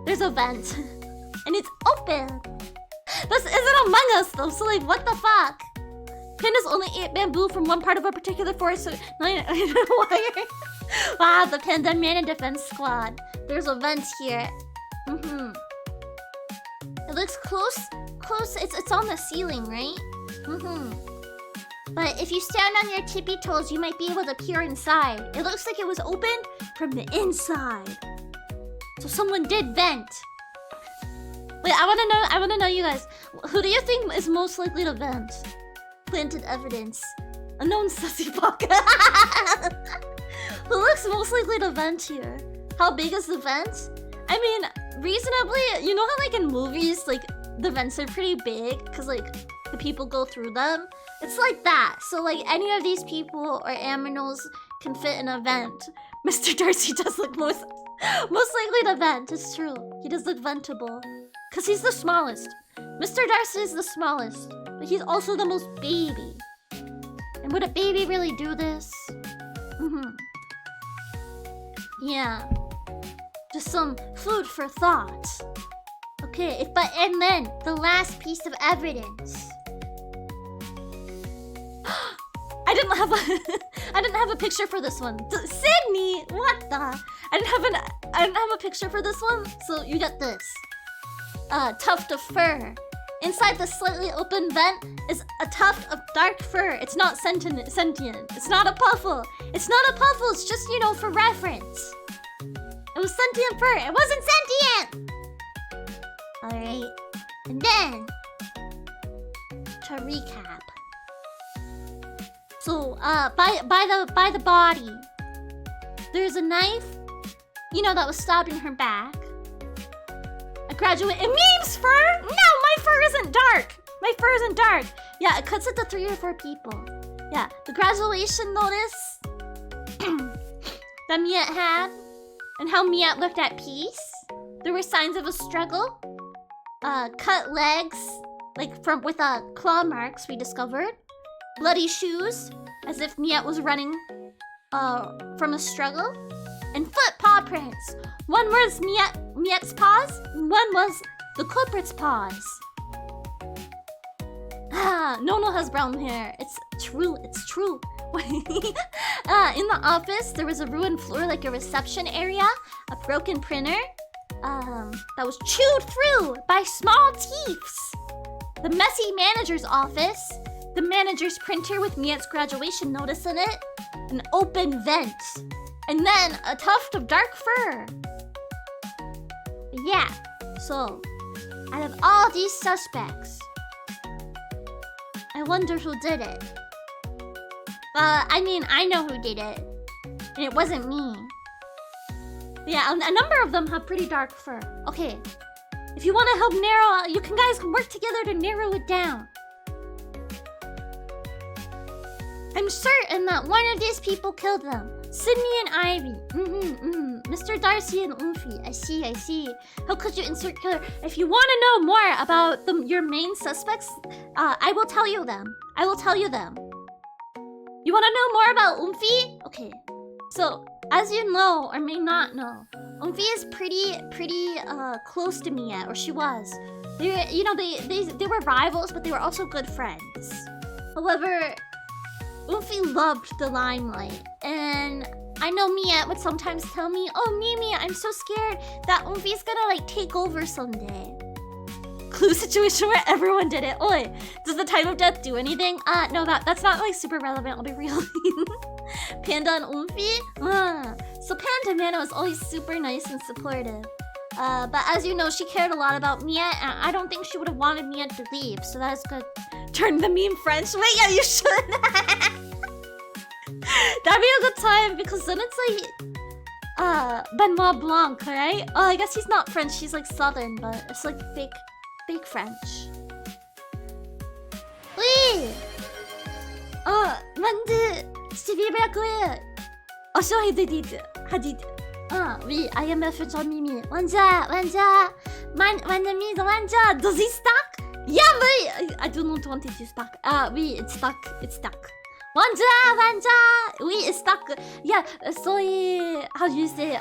there's a vent. And it's open. This isn't Among Us though, so like, what the fuck? Pandas only ate bamboo from one part of a particular forest, so... wire. Wow, the Panda Man and Defense Squad. There's a vent here. It looks close. It's on the ceiling, right? But if you stand on your tippy toes, you might be able to peer inside. It looks like it was opened from the inside. So someone did vent. Wait, I wanna know you guys. Who do you think is most likely to vent? Planted evidence. Unknown sussy fuck. Who looks most likely to vent here? How big is the vent? I mean, reasonably, you know how like in movies, like the vents are pretty big because like the people go through them? It's like that. So like any of these people or aminals can fit in a vent. Mr. Darcy does look most likely to vent. It's true. He does look ventable. Because he's the smallest. Mr. Darcy is the smallest. But he's also the most baby. And would a baby really do this? Yeah. Just some food for thought. Okay, and then the last piece of evidence. I didn't have a picture for this one. Sydney, what the? I didn't have a picture for this one, so you get this. Tuft of fur. Inside the slightly open vent is a tuft of dark fur. It's not sentient. It's not a puffle. It's not a puffle. It's just, you know, for reference. It was sentient fur. It wasn't sentient. All right. And then to recap. So, by the body, there's a knife, you know, that was stabbed in her back. A graduate. It means fur? No, my fur isn't dark. My fur isn't dark. Yeah, it cuts it to 3 or 4 people. Yeah, the graduation notice that Miette had, and how Miette looked at peace. There were signs of a struggle. Cut legs, like with claw marks we discovered. Bloody shoes, as if Miette was running from a struggle. And foot paw prints. One was Miette's paws, and one was the culprit's paws. Nono has brown hair. It's true. In the office, there was a ruined floor, like a reception area, a broken printer that was chewed through by small teeths. The messy manager's office, the manager's printer with Miette's graduation notice in it, an open vent, and then a tuft of dark fur. Yeah, so out of all these suspects, I wonder who did it. I mean, I know who did it, and it wasn't me. But yeah, a number of them have pretty dark fur. Okay, if you want to help narrow, you guys can work together to narrow it down. I'm certain that one of these people killed them. Sydney and Ivy. Mr. Darcy and Umfi. I see. How could you insert killer? If you want to know more about your main suspects, I will tell you them. You want to know more about Umfi? Okay. So, as you know or may not know, Umfi is pretty close to Miette, or she was. They were rivals, but they were also good friends. However, Umfi loved the limelight, and I know Miette would sometimes tell me, "Oh, Mimi, I'm so scared that Umfi's gonna like take over someday." Clue situation where everyone did it. Oi, does the time of death do anything? No, that's not like super relevant. I'll be real. Panda and Umfi. So Panda Mana was always super nice and supportive. But as you know, she cared a lot about Miette, and I don't think she would have wanted Miette to leave. So that's good. Turn the meme French. Wait, yeah, you should. That'd be a good time because then it's like Benoit Blanc, right? Oh, I guess he's not French. He's like Southern, but it's like fake French. Oui. Mandy, je vais bien courir. Oh, sure, he did. Oui, I am a French on Mimi. Wanja. Does he stuck? Yeah, but I do not want it to stuck. Oui, it's stuck. Wanja. Oui, it's stuck. Yeah, sorry. How do you say?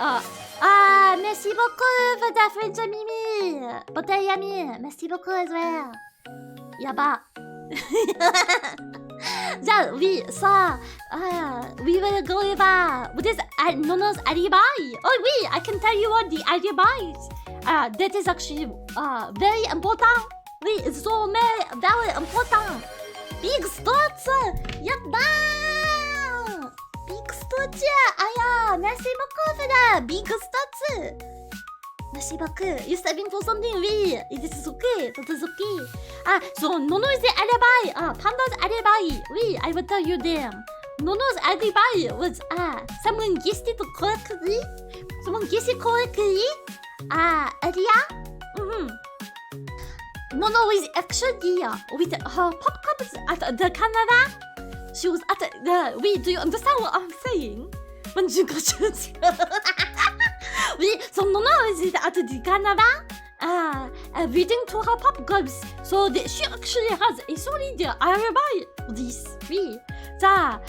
Merci beaucoup for that French on Mimi. But I am here. Merci beaucoup as well. Yaba. Yeah, we will go over what is Nono's alibi. Oh, oui, I can tell you what the alibi is. That is actually very important. Oui, it's so very important. Big stutz! Yabba! Big stutz! Aya! Merci beaucoup for that! Big stutz! Merci beaucoup. You're stepping for something? Oui, it is okay. That is okay. So Nono is the alibi. Panda's alibi. Oui, I will tell you them. Nono's alibi was someone guessed it correctly. Earlier. Nono was actually with her pop cups at the Canada. She was at the. Wait, do you understand what I'm saying? When you got so Nono is at the Canada, reading to her pop cups. So she actually has a solid alibi for this. Oui, 자,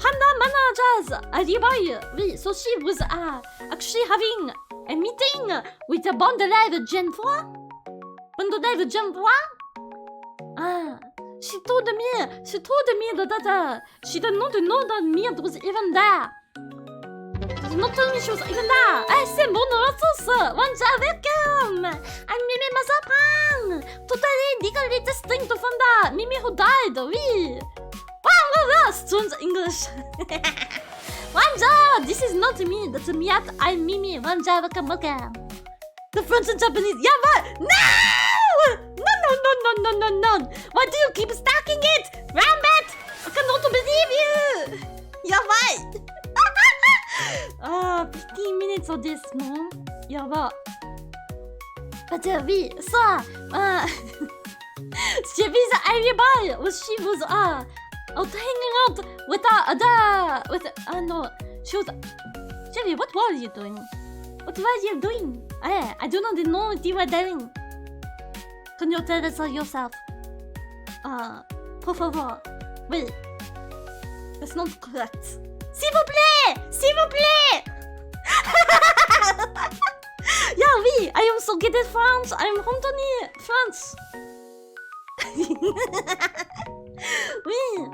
Panda manager's alibi. Oui, so she was actually having a meeting with the Bond Live Gen 4. She told me that she did not know that Miette was even there. She did not tell me she was even there. C'est bon, Wanja, welcome. I'm Miette Marzipan. Totally legally distinct from the Mimi who died. Oui. Wow, strange English. Wanja, this is not me. That's Miette. I'm Mimi. Wanja, welcome. The French and Japanese. Yeah, but no! No. Why do you keep stacking it? Rambit! I cannot believe you! Yeah, what? 15 minutes of this, no? Yeah, but we saw Chevy's alibi was she was out hanging out with no, she was. Chevy, what were you doing? What were you doing? I do not know what you were doing. Can you tell us yourself? Por favor. Wait. That's not correct. S'il vous plaît! Yeah, oui, I am so good at French. I'm Anthony French. Oui.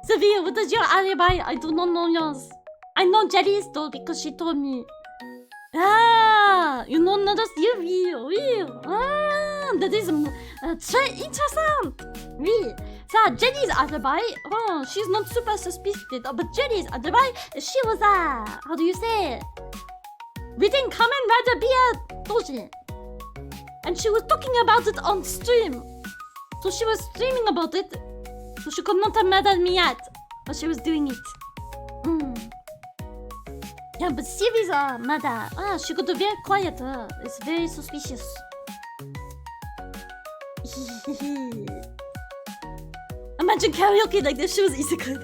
Seville, what is your alibi? I do not know yours. I know Jelly's though because she told me. You know another theory. Oui. That is très interessant. Oui. So Jenny's alibi, she's not super suspicious, but Jenny's alibi, she was how do you say? Reading Kamen Rider Beer Doji. And she was talking about it on stream. So she was streaming about it. So she could not have murdered me yet. But she was doing it. Yeah, but Sylvie's mother. She got very quiet. It's very suspicious. imagine karaoke like this. She was isekai.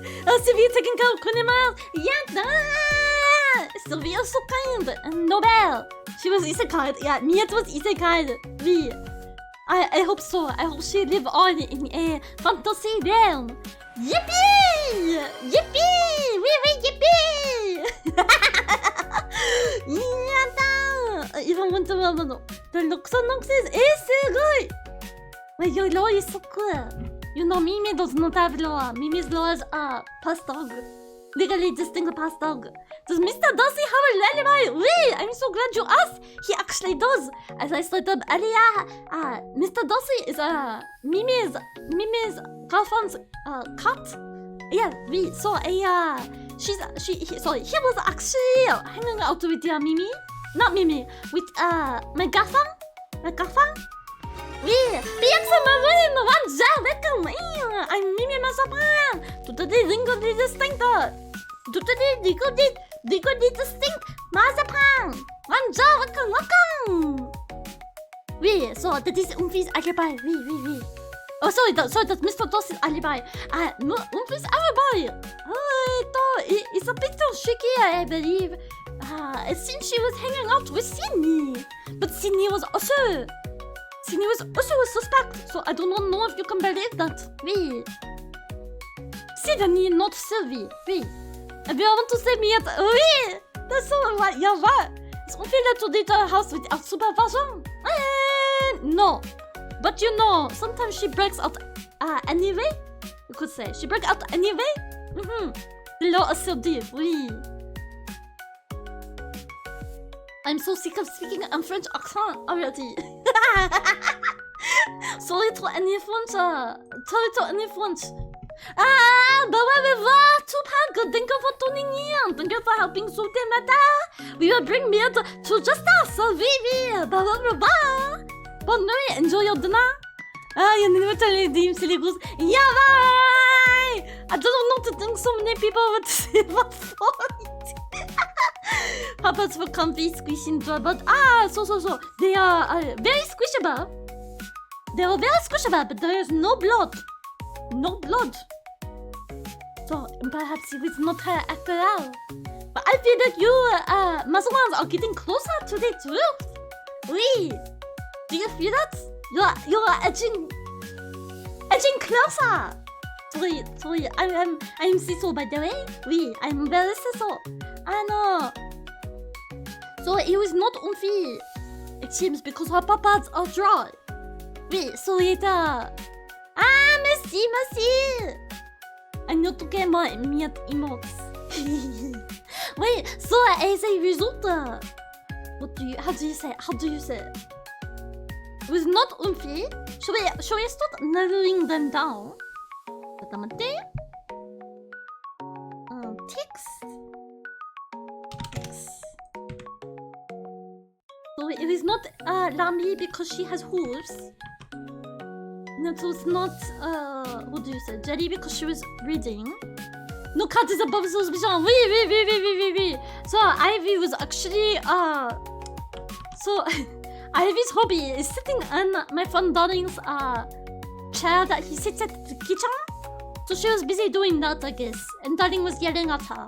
Sylvia taking care of Kunima. Yeah, Sylvia was so kind and Nobel. She was isekai. Yeah, Miette was isekai. Oui. I hope so. I hope she live on in a fantasy realm. Yippee! Yippee! Oui, yippee! Yeah, even when the Luxonox is good. But your law is so cool. You know, Mimi does not have law. Mimi's laws are past dog. Legally distinct past dog. Does Mr. Darcy have a lullaby? Oui, I'm so glad you asked. He actually does. As I said up earlier, Mr. Darcy is Mimi's girlfriend's cat. Yeah, oui. So he was actually hanging out with Mimi, not Mimi, with my girlfriend. Oui, Piaxa Marine, Wanja, welcome. I'm Miette Marzipan. Today, legally distinct. Today, legally distinct. Marzipan. Wanja, welcome. Oui, so that is Umfi's alibi. Oui. Oh, sorry, that's Mr. Darcy's alibi. No, Umfi's alibi. It's a bit shaky, I believe. It seems she was hanging out with Sydney, but Sydney was also a suspect, so I do not know if you can believe that. Oui. Sydney, not Sylvie. Oui. If you want to say Miette, oui. That's so right. Yeah, what? Is Umfi let to leave the house without supervision? No. But you know, sometimes she breaks out anyway. You could say she breaks out anyway. Below a Sylvie. Oui. I'm so sick of speaking a French accent already. Sorry to any French. But whatever. Tupac, thank you for tuning in. Thank you for helping Sute Meta. We will bring Miette to justice. Vivi. Bonne nuit. Enjoy your dinner. You never tell me the syllabus. Yeah, bye. I don't know to think so many people would say about it. Papas were comfy, squishy, but so they are very squishable. They are very squishable, but there is no blood. So perhaps it was not her after all. But I feel that you, Mazawans, are getting closer to the truth. Oui. Do you feel that? You are edging closer. Sorry. I'm Siso, by the way. Oui, I'm very Siso. I know. So it was not Umfi. It seems because her papas are dry. Oui, so later. Merci. I know to get my Miette emotes. Wait, so as a result, how do you say? It was not Umfi. Should we start narrowing them down? Text. So it is not Lami because she has hooves. No, so it's not what do you say? Jelly because she was reading. No cat is above suspicion. Oui. So Ivy was actually so Ivy's hobby is sitting on my friend Darling's chair that he sits at the kitchen. So she was busy doing that, I guess, and Darling was yelling at her.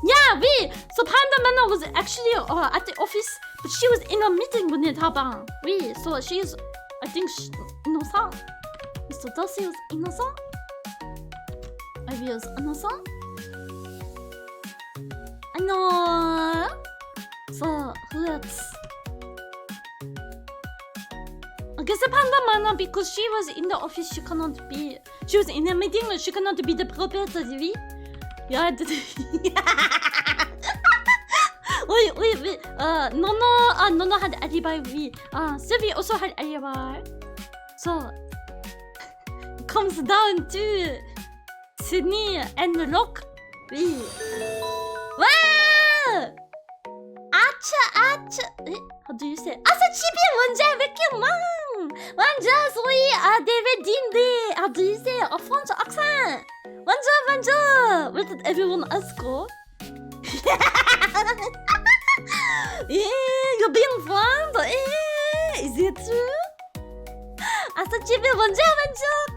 Yeah, oui. So Panda Mana was actually at the office, but she was in a meeting with Nidhaban. Oui, so she's, I think, innocent. Mr. Darcy was innocent. Ivy was innocent. I know. So who else? I guess Panda Mana, because she was in the office, she cannot be. She was in a meeting, she cannot be the proprietor. Yeah, wait. Nono had alibi. Sylvie also had alibi. So it comes down to Sydney and Rock. Wow! 아차. How do you say? 집에 원자 왜 이렇게 완자 소리 데베딘데. How do you say? French accent. 완자. Where did everyone else go? You're being fond? Is it true? 집에 원자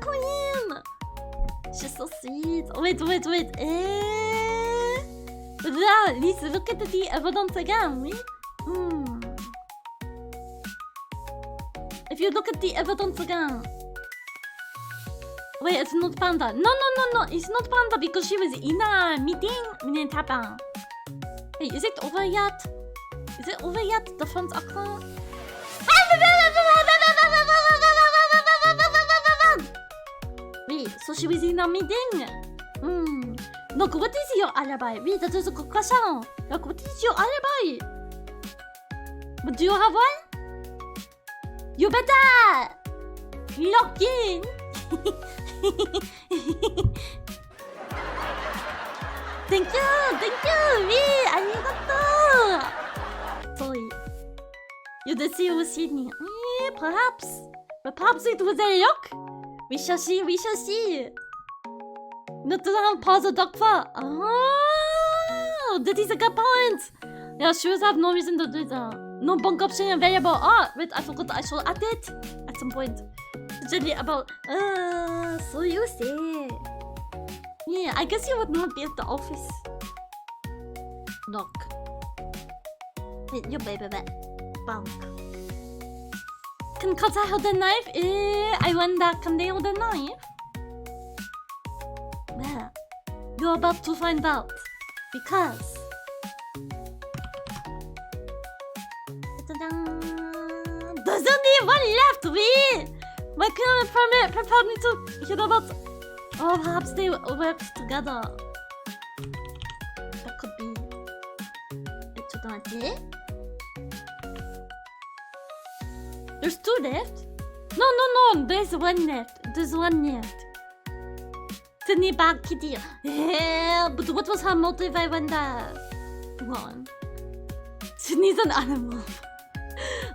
queen. She's so sweet. Wait. But now, let's look at the evidence again, oui? If you look at the evidence again. Wait, it's not Panda. No. It's not Panda because she was in a meeting. Miette Marzipan. Hey, is it over yet? Is it over yet? The phone's account? Wait, so she was in a meeting? Look, what is your alibi? Wait, that is a good question. Look, what is your alibi? But do you have one? You better lock in. Thank you. Oui, arigato. Sorry. You did see with Sydney. Perhaps it was a look. We shall see. Not to have pause a dog for. Oh, that is a good point. Yeah, shoes have no reason to do that. No bunk option available. Oh, wait, I forgot I should add it at some point. Generally about, so you say. Yeah, I guess you would not be at the office. Look. Wait, your baby bet. Bunk. Can Kata hold the knife? I wonder, can they hold the knife? Well, you're about to find out. Because... There's only one left, we! My current permit prepared me to hear about... Oh, perhaps they work together. That could be... There's two left? No, there's one left. Sydney bad kitty. Yeah, but what was her motive, I wonder? One. Sydney's an animal.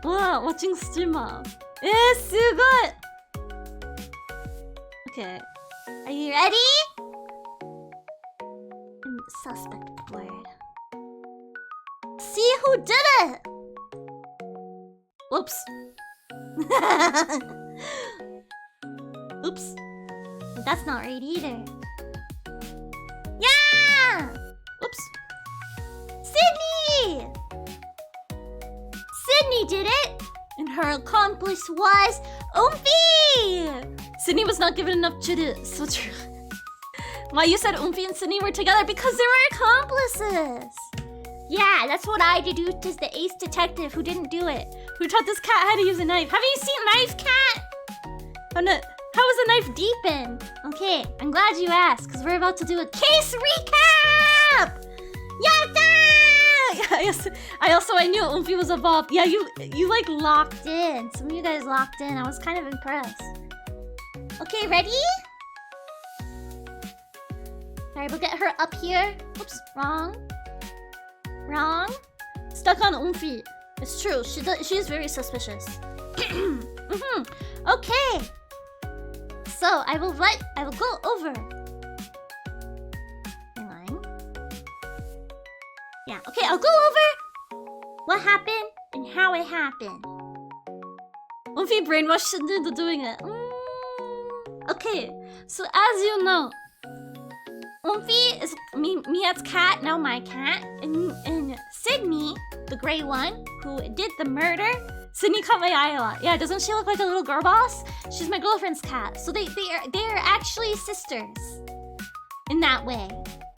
Wow, watching streamer. So good. Okay. Are you ready? Suspect word. See who did it! Oops. Oops. That's not right either. Yeah! Oops. Sydney! Sydney did it! And her accomplice was Oomphy! Sydney was not given enough credit. So true. Why you said Oomphy and Sydney were together? Because they were accomplices! Yeah, that's what I deduced as the ace detective who didn't do it. Who taught this cat how to use a knife. Have you seen Knife Cat? How was the knife deepened? Okay, I'm glad you asked, because we're about to do a case recap! Yatta! I knew Oomphy was involved. Yeah, you like locked in. Some of you guys locked in. I was kind of impressed. Okay, ready? Alright, we'll get her up here. Oops, wrong. Stuck on Oomphy. It's true. She is very suspicious. Okay. So I will go over. Hang on. Yeah. Okay, I'll go over what happened and how it happened. Oomphy brainwashed into doing it. Okay. So as you know, Oomphy is Miette's cat, now my cat, and Sydney, the gray one, who did the murder. Sydney caught my eye a lot. Yeah, doesn't she look like a little girl boss? She's my girlfriend's cat. So they are actually sisters. In that way.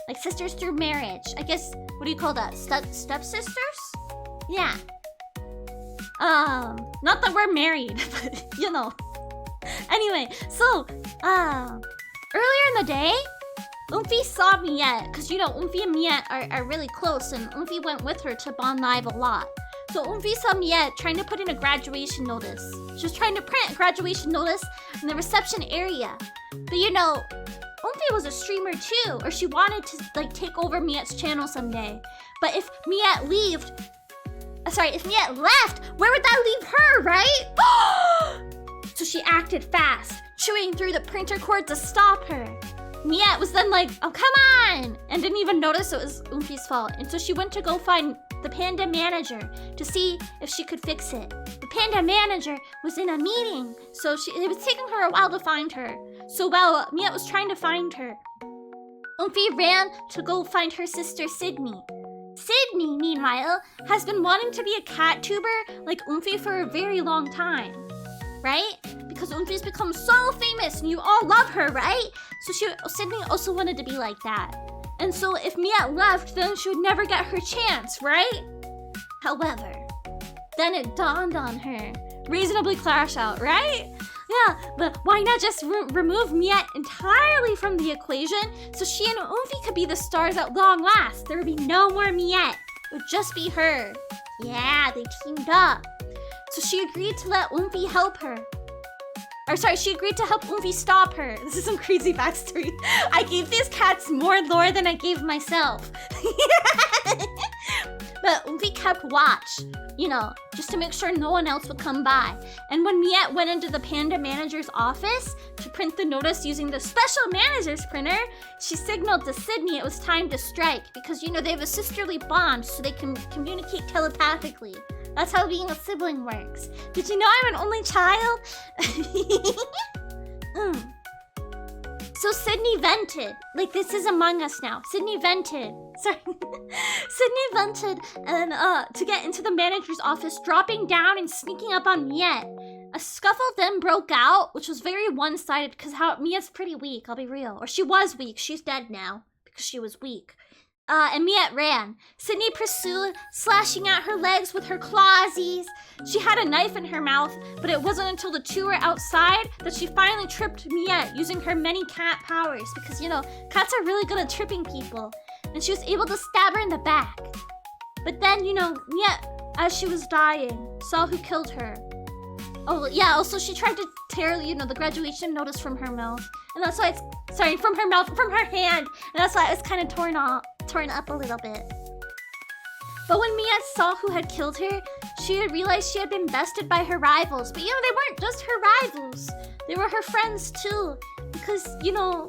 Like sisters through marriage. I guess, what do you call that? Stepsisters? Yeah. Not that we're married, but you know. Anyway, so, earlier in the day, Oomphy saw Miette, because you know, Oomphy and Miette are really close, and Oomphy went with her to Bond Live a lot. So Oomphy saw Miette trying to put in a graduation notice. She was trying to print a graduation notice in the reception area. But you know, Oomphy was a streamer too, or she wanted to like take over Miette's channel someday. But if Miette left, where would that leave her, right? So she acted fast, chewing through the printer cord to stop her. Miette was then like, oh, come on! And didn't even notice it was Oomphy's fault. And so she went to go find the panda manager to see if she could fix it. The panda manager was in a meeting, so it was taking her a while to find her. So while Miette was trying to find her, Umfi ran to go find her sister Sydney. Sydney, meanwhile, has been wanting to be a cat tuber like Umfi for a very long time, right? Because Umfi's become so famous and you all love her, right? So Sydney also wanted to be like that. And so if Miette left, then she would never get her chance, right? However, then it dawned on her. Reasonably clash out, right? Yeah, but why not just remove Miette entirely from the equation so she and Umfi could be the stars at long last? There would be no more Miette. It would just be her. Yeah, they teamed up. So she agreed to let Umfi help her. Or sorry, she agreed to help Umfi stop her. This is some crazy backstory. I gave these cats more lore than I gave myself. But Umfi kept watch, you know, just to make sure no one else would come by. And when Miette went into the panda manager's office to print the notice using the special manager's printer, she signaled to Sydney it was time to strike because, you know, they have a sisterly bond so they can communicate telepathically. That's how being a sibling works. Did you know I'm an only child? So Sydney vented. Like, this is Among Us now. Sydney vented. Sorry. Sydney vented and to get into the manager's office, dropping down and sneaking up on Miette. A scuffle then broke out, which was very one-sided because Miette's pretty weak, I'll be real. Or she was weak. She's dead now because she was weak. And Miette ran. Sydney pursued, slashing at her legs with her clawsies. She had a knife in her mouth, but it wasn't until the two were outside that she finally tripped Miette using her many cat powers. Because, you know, cats are really good at tripping people. And she was able to stab her in the back. But then, you know, Miette, as she was dying, saw who killed her. Oh, yeah, also she tried to tear, you know, the graduation notice from her mouth. And that's why it's, sorry, from her mouth, from her hand. And that's why it was kind of torn up a little bit. But when Miette saw who had killed her, she had realized she had been bested by her rivals. But, you know, they weren't just her rivals. They were her friends, too. Because, you know,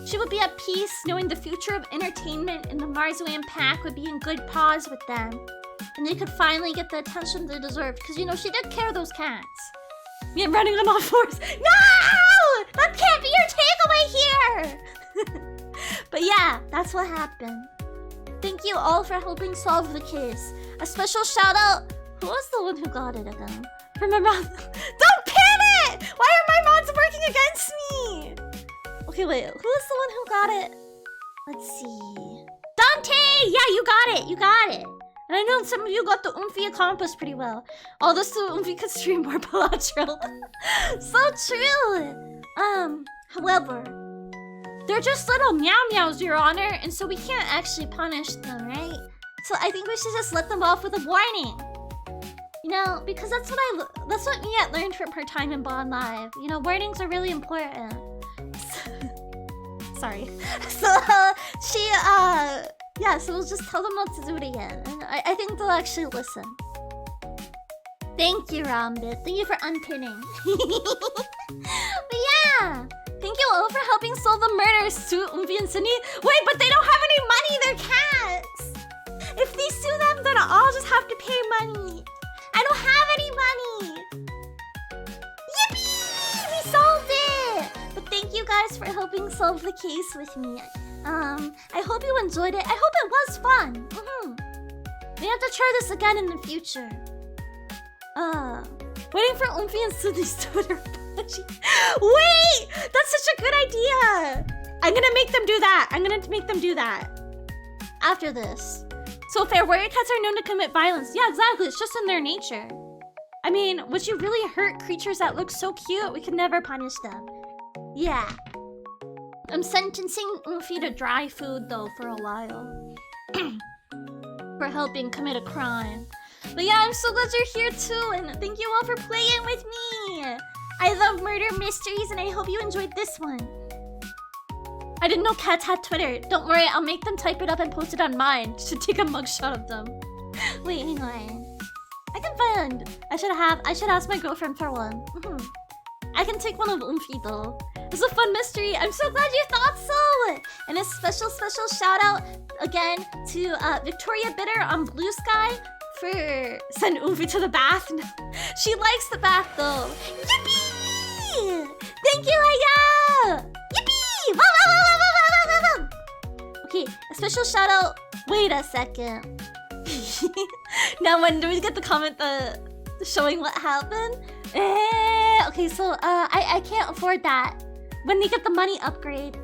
she would be at peace knowing the future of entertainment and the Marzipan pack would be in good paws with them. And they could finally get the attention they deserved. Because, you know, she did care those cats. Miette running on all fours. No! That can't be your takeaway here! But yeah, that's what happened. Thank you all for helping solve the case. A special shout out. Who was the one who got it again? From my mouth. Don't pin it! Why are my mods working against me? Okay, wait. Who was the one who got it? Let's see. Dante! Yeah, you got it. You got it. And I know some of you got the Umfi accomplice pretty well. Although so Umfi could stream more Palatral. So true. However, they're just little meow meows, Your Honor, and so we can't actually punish them, right? So I think we should just let them off with a warning. You know, because that's what Miette learned from her time in Bond Live. You know, warnings are really important. Sorry. So yeah, so we'll just tell them not to do it again. And I think they'll actually listen. Thank you, Rambit. Thank you for unpinning. But yeah, thank you all for helping solve the murders to Umfi and Sydney. Wait, but they don't have any money, they're cats! If they sue them, then I'll just have to pay money. I don't have any money! Yippee! We solved it! But thank you guys for helping solve the case with me. I hope you enjoyed it. I hope it was fun. We have to try this again in the future. Waiting for Umfi and Sydney's Twitter apology. Wait! That's such a good idea! I'm gonna make them do that. I'm gonna make them do that. After this. So fair, warrior cats are known to commit violence. Yeah, exactly. It's just in their nature. I mean, would you really hurt creatures that look so cute? We could never punish them. Yeah. I'm sentencing Umfi to dry food, though, for a while. For helping commit a crime. But yeah, I'm so glad you're here, too. And thank you all for playing with me. I love murder mysteries, and I hope you enjoyed this one. I didn't know cats had Twitter. Don't worry, I'll make them type it up and post it on mine. Should take a mugshot of them. Wait, hang on. I can find. I should ask my girlfriend for one. I can take one of Umfi, though. It's a fun mystery. I'm so glad you thought so. And a special shout out again to Victoria Bitter on Blue Sky for send Umfi to the bath. She likes the bath though. Yippee! Thank you, Aya! Yippee! Wow, wow, wow, wow, wow, wow, wow, wow. Okay, a special shout out. Wait a second. Now when do we get the comment showing what happened? Okay, so I can't afford that. When they get the money upgrade.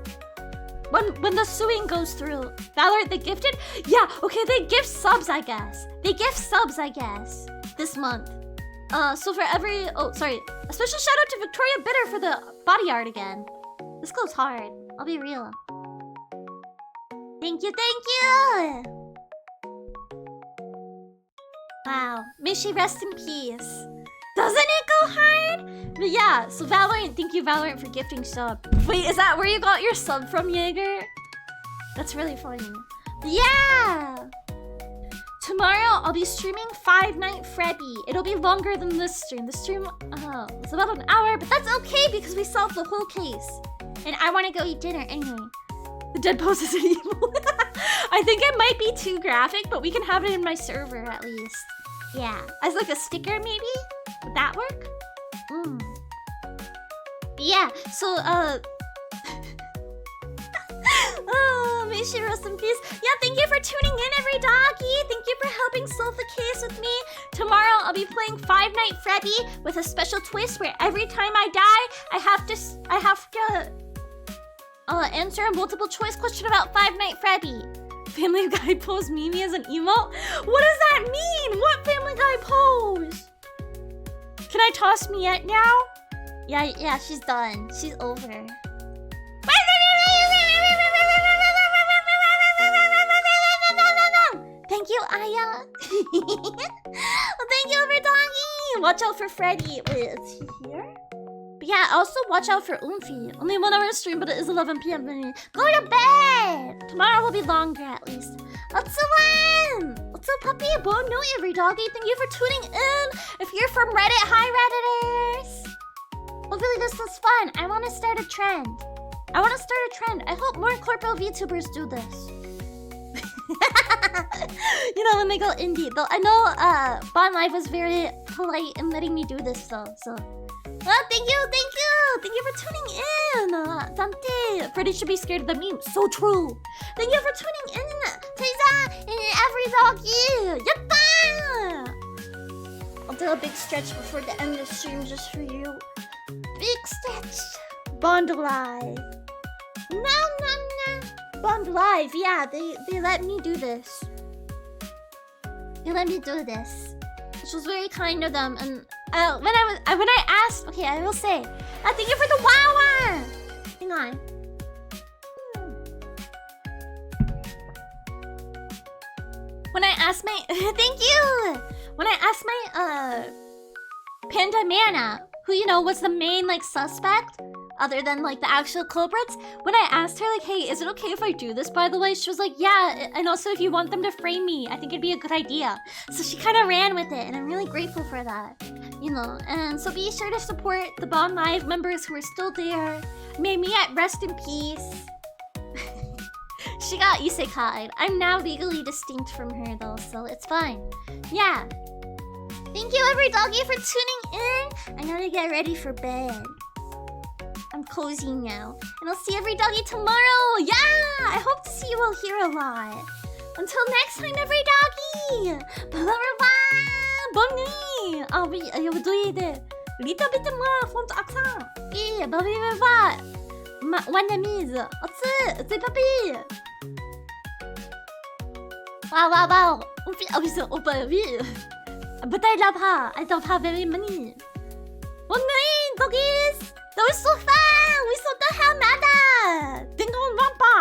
When the suing goes through. Valorant, they gifted? Yeah, okay, they gift subs, I guess. They gift subs, I guess. This month. So for every... Oh, sorry. A special shout out to Victoria Bitter for the body art again. This goes hard. I'll be real. Thank you, thank you! Wow. May she rest in peace. Doesn't it go hard? But yeah, so Valorant, thank you Valorant for gifting sub. Wait, is that where you got your sub from, Jaeger? That's really funny. Yeah! Tomorrow, I'll be streaming Five Nights at Freddy. It'll be longer than this stream. The stream, it's about an hour, but that's okay because we solved the whole case. And I want to go eat dinner anyway. The dead pose is evil. I think it might be too graphic, but we can have it in my server at least. Yeah, as like a sticker maybe? Would that work? Yeah, so may she rest in peace. Yeah, thank you for tuning in, every doggy. Thank you for helping solve the case with me. Tomorrow I'll be playing Five Nights at Freddy with a special twist where every time I die, I have to answer a multiple choice question about Five Nights at Freddy. Family Guy pose Mimi as an emote? What does that mean? What Family Guy pose? Can I toss Miette now? Yeah, she's done. She's over. Thank you, Aya. Well, thank you, Overdoggy. Watch out for Freddy. Wait, is he here? But yeah, also watch out for Oomphy. Only 1 hour stream, but it is 11 p.m. Go to bed! Tomorrow will be longer at least. What's up, puppy? Bon no, every doggy. Thank you for tuning in. If you're from Reddit, hi, Redditors. Hopefully this was fun. I want to start a trend. I hope more corpo VTubers do this. You know, when they go indie. Though I know Bon Live was very polite in letting me do this though, so. Well, thank you for tuning in. Dante, Freddy should be scared of the meme. So true. Thank you for tuning in, Teza, and every doggy. Yatta! I'll do a big stretch before the end of the stream just for you. Big stretch. Bond Live. No. Bond Live, yeah, they let me do this. Which was very kind of them. And when I asked, okay, I will say, thank you for the wow. Hang on. When I asked my thank you. When I asked my Panda Mana, who was the main suspect, other than the actual culprits, when I asked her hey, is it okay if I do this, by the way, she was like, yeah, and also if you want them to frame me, I think it'd be a good idea. So she kind of ran with it, and I'm really grateful for that, and so be sure to support the Bond Live members who are still there. May Miette rest in peace. She got isekai'd. I'm now legally distinct from her though, so it's fine. Yeah. Thank you every doggy for tuning in. I gotta get ready for bed. I'm cozy now. And I'll see every doggy tomorrow! Yeah! I hope to see you all here a lot. Until next time, every doggy! Bye-bye! Bonne nuit! Ah oui, vous doyez de... Little bit more font accent! Oui, bye-bye! One mise! C'est papy! Wow! Oh bah oui! Bataille là-bas! I don't have very money! Bonne nuit, doggies! That was so fun! We saw the hell nada! Ding dong rampa!